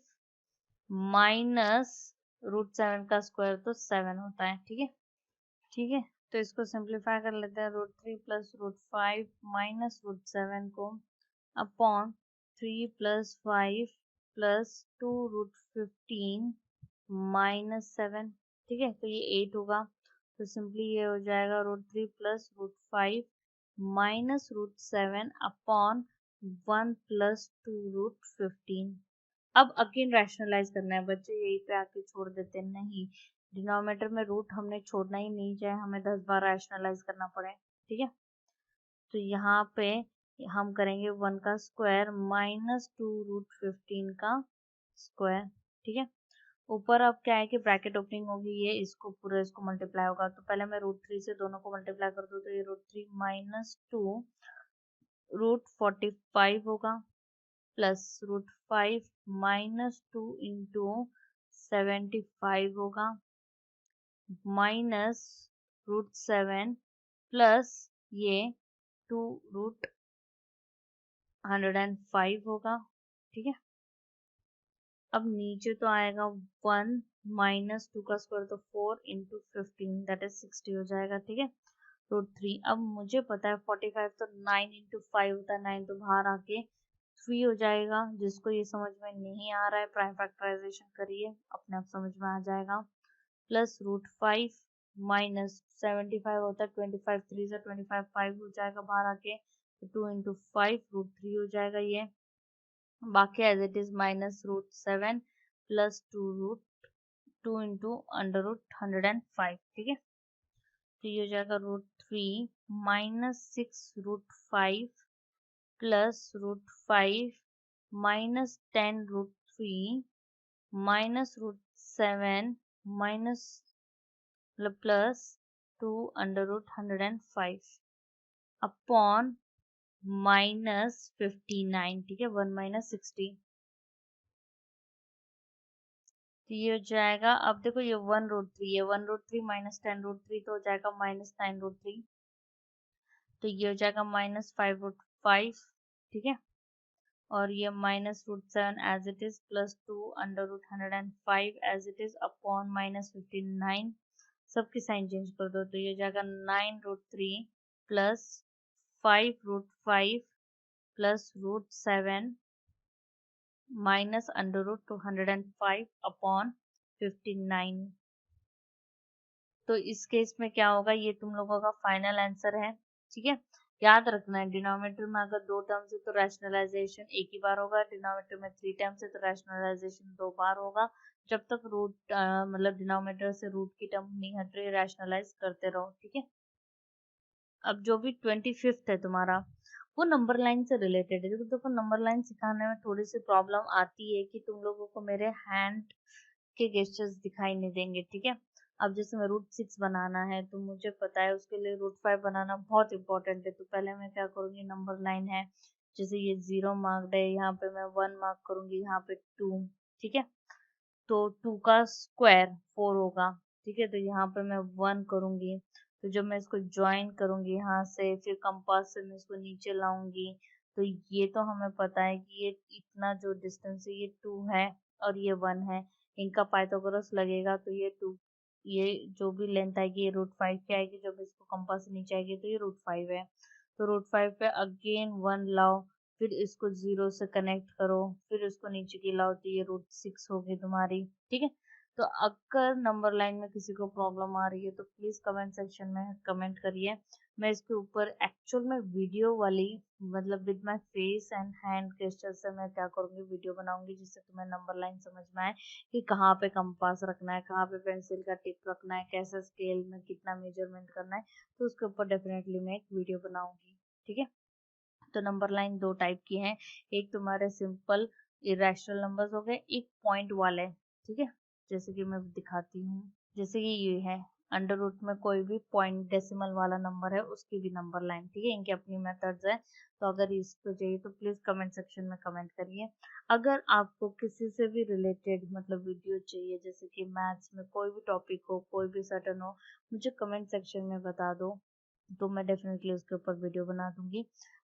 minus √7 का स्क्वायर तो 7 होता है, ठीक है। ठीक है, तो इसको सिंप्लीफाई कर लेते हैं। √3 प्लस √5 माइनस √7 को अपॉन 3 प्लस 5 प्लस 2√15 -7, ठीक है। तो ये 8 होगा, तो सिंपली ये हो जाएगा √3 प्लस √5 माइनस √7 अपॉन 1 प्लस 2√15। अब अगेन रैशनलाइज करना है बच्चे, यही पे आके छोड़ देते हैं। नहीं, डिनोमिनेटर में रूट हमने छोड़ना ही नहीं, चाहे हमें 10 बार रैशनलाइज करना पड़े, ठीक है। तो यहाँ पे हम करेंगे 1 का स्क्वायर माइनस 2√15 का स्क्वायर, ठीक है। ऊपर अब क्या है कि ब्रैकेट ओपनिंग होगी, ये इसको पूरा इसको मल्टीप्लाई होगा। तो पहले मैं √3 से दोनों को मल्टीप्लाई कर दूं, तो ये √3 माइनस 2 √45 होगा प्लस √5 माइनस 2 इंटू 75 होगा माइनस √7 प्लस ये 2√105 होगा, ठीक है। अब नीचे तो आएगा 1 माइनस 2 का स्क्वायर, तो 4 इंटू 15 दैट इज 60 हो जाएगा, ठीक है। √3, अब मुझे पता है 45 तो 9 इंटू 5 होता है, 9 तो बाहर आके 3 हो जाएगा। जिसको ये समझ में नहीं आ रहा है प्राइम फैक्टराइजेशन करिए, अपने आप समझ में आ जाएगा। प्लस √5 माइनस 75 होता है, 25 3 से 25 5 हो जाएगा बाहर आके, तो 2 इंटू 5 √3 हो जाएगा ये। बाकी as it is minus √7 plus 2 into √105, ठीक है। तो ये हो जाएगा √3 minus 6 √5 plus √5 minus 10 3 minus root 7 minus plus 2 under root 105 upon minus 59, ठीक है, 1 माइनस 60। तो ये हो जाएगा, अब देखो ये 1√3, ये 1√3 माइनस 10√3 तो हो जाएगा माइनस 9√3, तो ये हो जाएगा माइनस 5√5, ठीक है, और ये minus √7 as it is plus 2 under root 105 as it is upon minus 59, सबकी साइन चेंज कर दो, तो ये हो जाएगा 9√3 plus 5√5 plus √7 minus under root 205 upon 59। तो इस केस में क्या होगा, ये तुम लोगों का फाइनल आंसर है, ठीक है। याद रखना है डिनोमिनेटर में अगर 2 टर्म्स है तो रैशनलाइजेशन एक ही बार होगा, डिनोमिनेटर में 3 टर्म्स है तो रैशनलाइजेशन 2 बार होगा। जब तक रूट मतलब डिनोमिनेटर से रूट की टर्म नहीं हट रही, रैशनलाइज करते रहो, ठीक है। अब जो भी 25th है तुम्हारा, वो नंबर लाइन से रिलेटेड है। देखो नंबर लाइन सिखाने में थोड़ी सी प्रॉब्लम आती है कि तुम लोगों को मेरे हैंड के गेस्चर्स दिखाई नहीं देंगे, ठीक है। अब जैसे मैं √6 बनाना है तो मुझे पता है उसके लिए √5 बनाना बहुत इंपॉर्टेंट है, तो पहले मैं क्या करूंगी, नंबर लाइन है, जैसे ये 0 मार्क्ड है, यहाँ पे मैं 1 मार्क करूंगी, यहाँ पे 2, ठीक है, तो 2 का स्क्वायर 4 होगा, ठीक है, तो यहाँ पे मैं 1 करूंगी, तो जब मैं इसको ज्वाइन करूंगी यहाँ से, फिर कंपास से मैं इसको नीचे लाऊंगी, तो ये तो हमें पता है कि ये इतना जो डिस्टेंस है ये 2 है और ये 1 है, इनका पाइथागोरस लगेगा तो ये 2, ये जो भी लेंथ आएगी ये √5 की आएगी, जब इसको कंपास से नीचे आएगी तो ये √5 है, तो √5 पे अगेन 1 लाओ, फिर इसको 0 से कनेक्ट करो, फिर इसको नीचे की लाओ, तो ये √6 होगी तुम्हारी, ठीक है। तो अगर नंबर लाइन में किसी को प्रॉब्लम आ रही है तो प्लीज कमेंट सेक्शन में कमेंट करिए, मैं इसके ऊपर एक्चुअल में वीडियो वाली मतलब with my face and hand gesture से मैं क्या करूंगी, वीडियो बनाऊंगी, जिससे तुम्हें नंबर लाइन समझ में आए कि कहाँ पे कंपास रखना है, कहाँ पे पेंसिल का टिप रखना है, कैसे स्केल में कितना मेजरमेंट करना है, तो उसके ऊपर डेफिनेटली मैं एक वीडियो बनाऊंगी, ठीक है। तो नंबर लाइन 2 टाइप की हैं, एक तुम्हारे सिंपल इरेशनल नंबर्स हो गए, एक पॉइंट वाले, ठीक है, जैसे कि मैं दिखाती हूँ, जैसे कि ये है अंडर रूट में कोई भी पॉइंट डेसिमल वाला नंबर है उसकी भी नंबर लाइन, ठीक है, इनकी अपनी मेथड्स है, तो अगर इस पे चाहिए तो प्लीज कमेंट सेक्शन में कमेंट करिए। अगर आपको किसी से भी रिलेटेड मतलब वीडियो चाहिए, जैसे कि मैथ्स में कोई भी टॉपिक हो, कोई भी सर्टन हो, मुझे कमेंट सेक्शन में बता दो, तो मैं डेफिनेटली उसके ऊपर वीडियो बना दूंगी।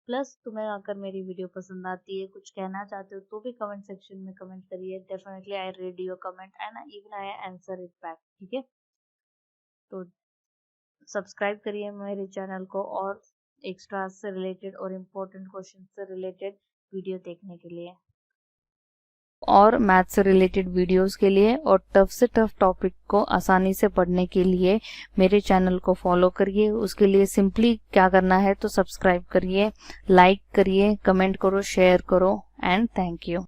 प्लस तुम्हें अगर मेरी वीडियो पसंद आती है, कुछ कहना चाहते हो तो भी कमेंट सेक्शन में कमेंट करिए, definitely I read your comment and even I answer it back, ठीक है। तो सब्सक्राइब करिए मेरे चैनल को और एक्स्ट्रा से रिलेटेड और इम्पोर्टेंट क्वेश्चन से रिलेटेड वीडियो देखने के लिए, और मैथ से रिलेटेड वीडियोस के लिए और टफ से टफ टॉपिक को आसानी से पढ़ने के लिए मेरे चैनल को फॉलो करिए। उसके लिए सिंपली क्या करना है, तो सब्सक्राइब करिए, लाइक करिए, कमेंट करो, शेयर करो, एंड थैंक यू।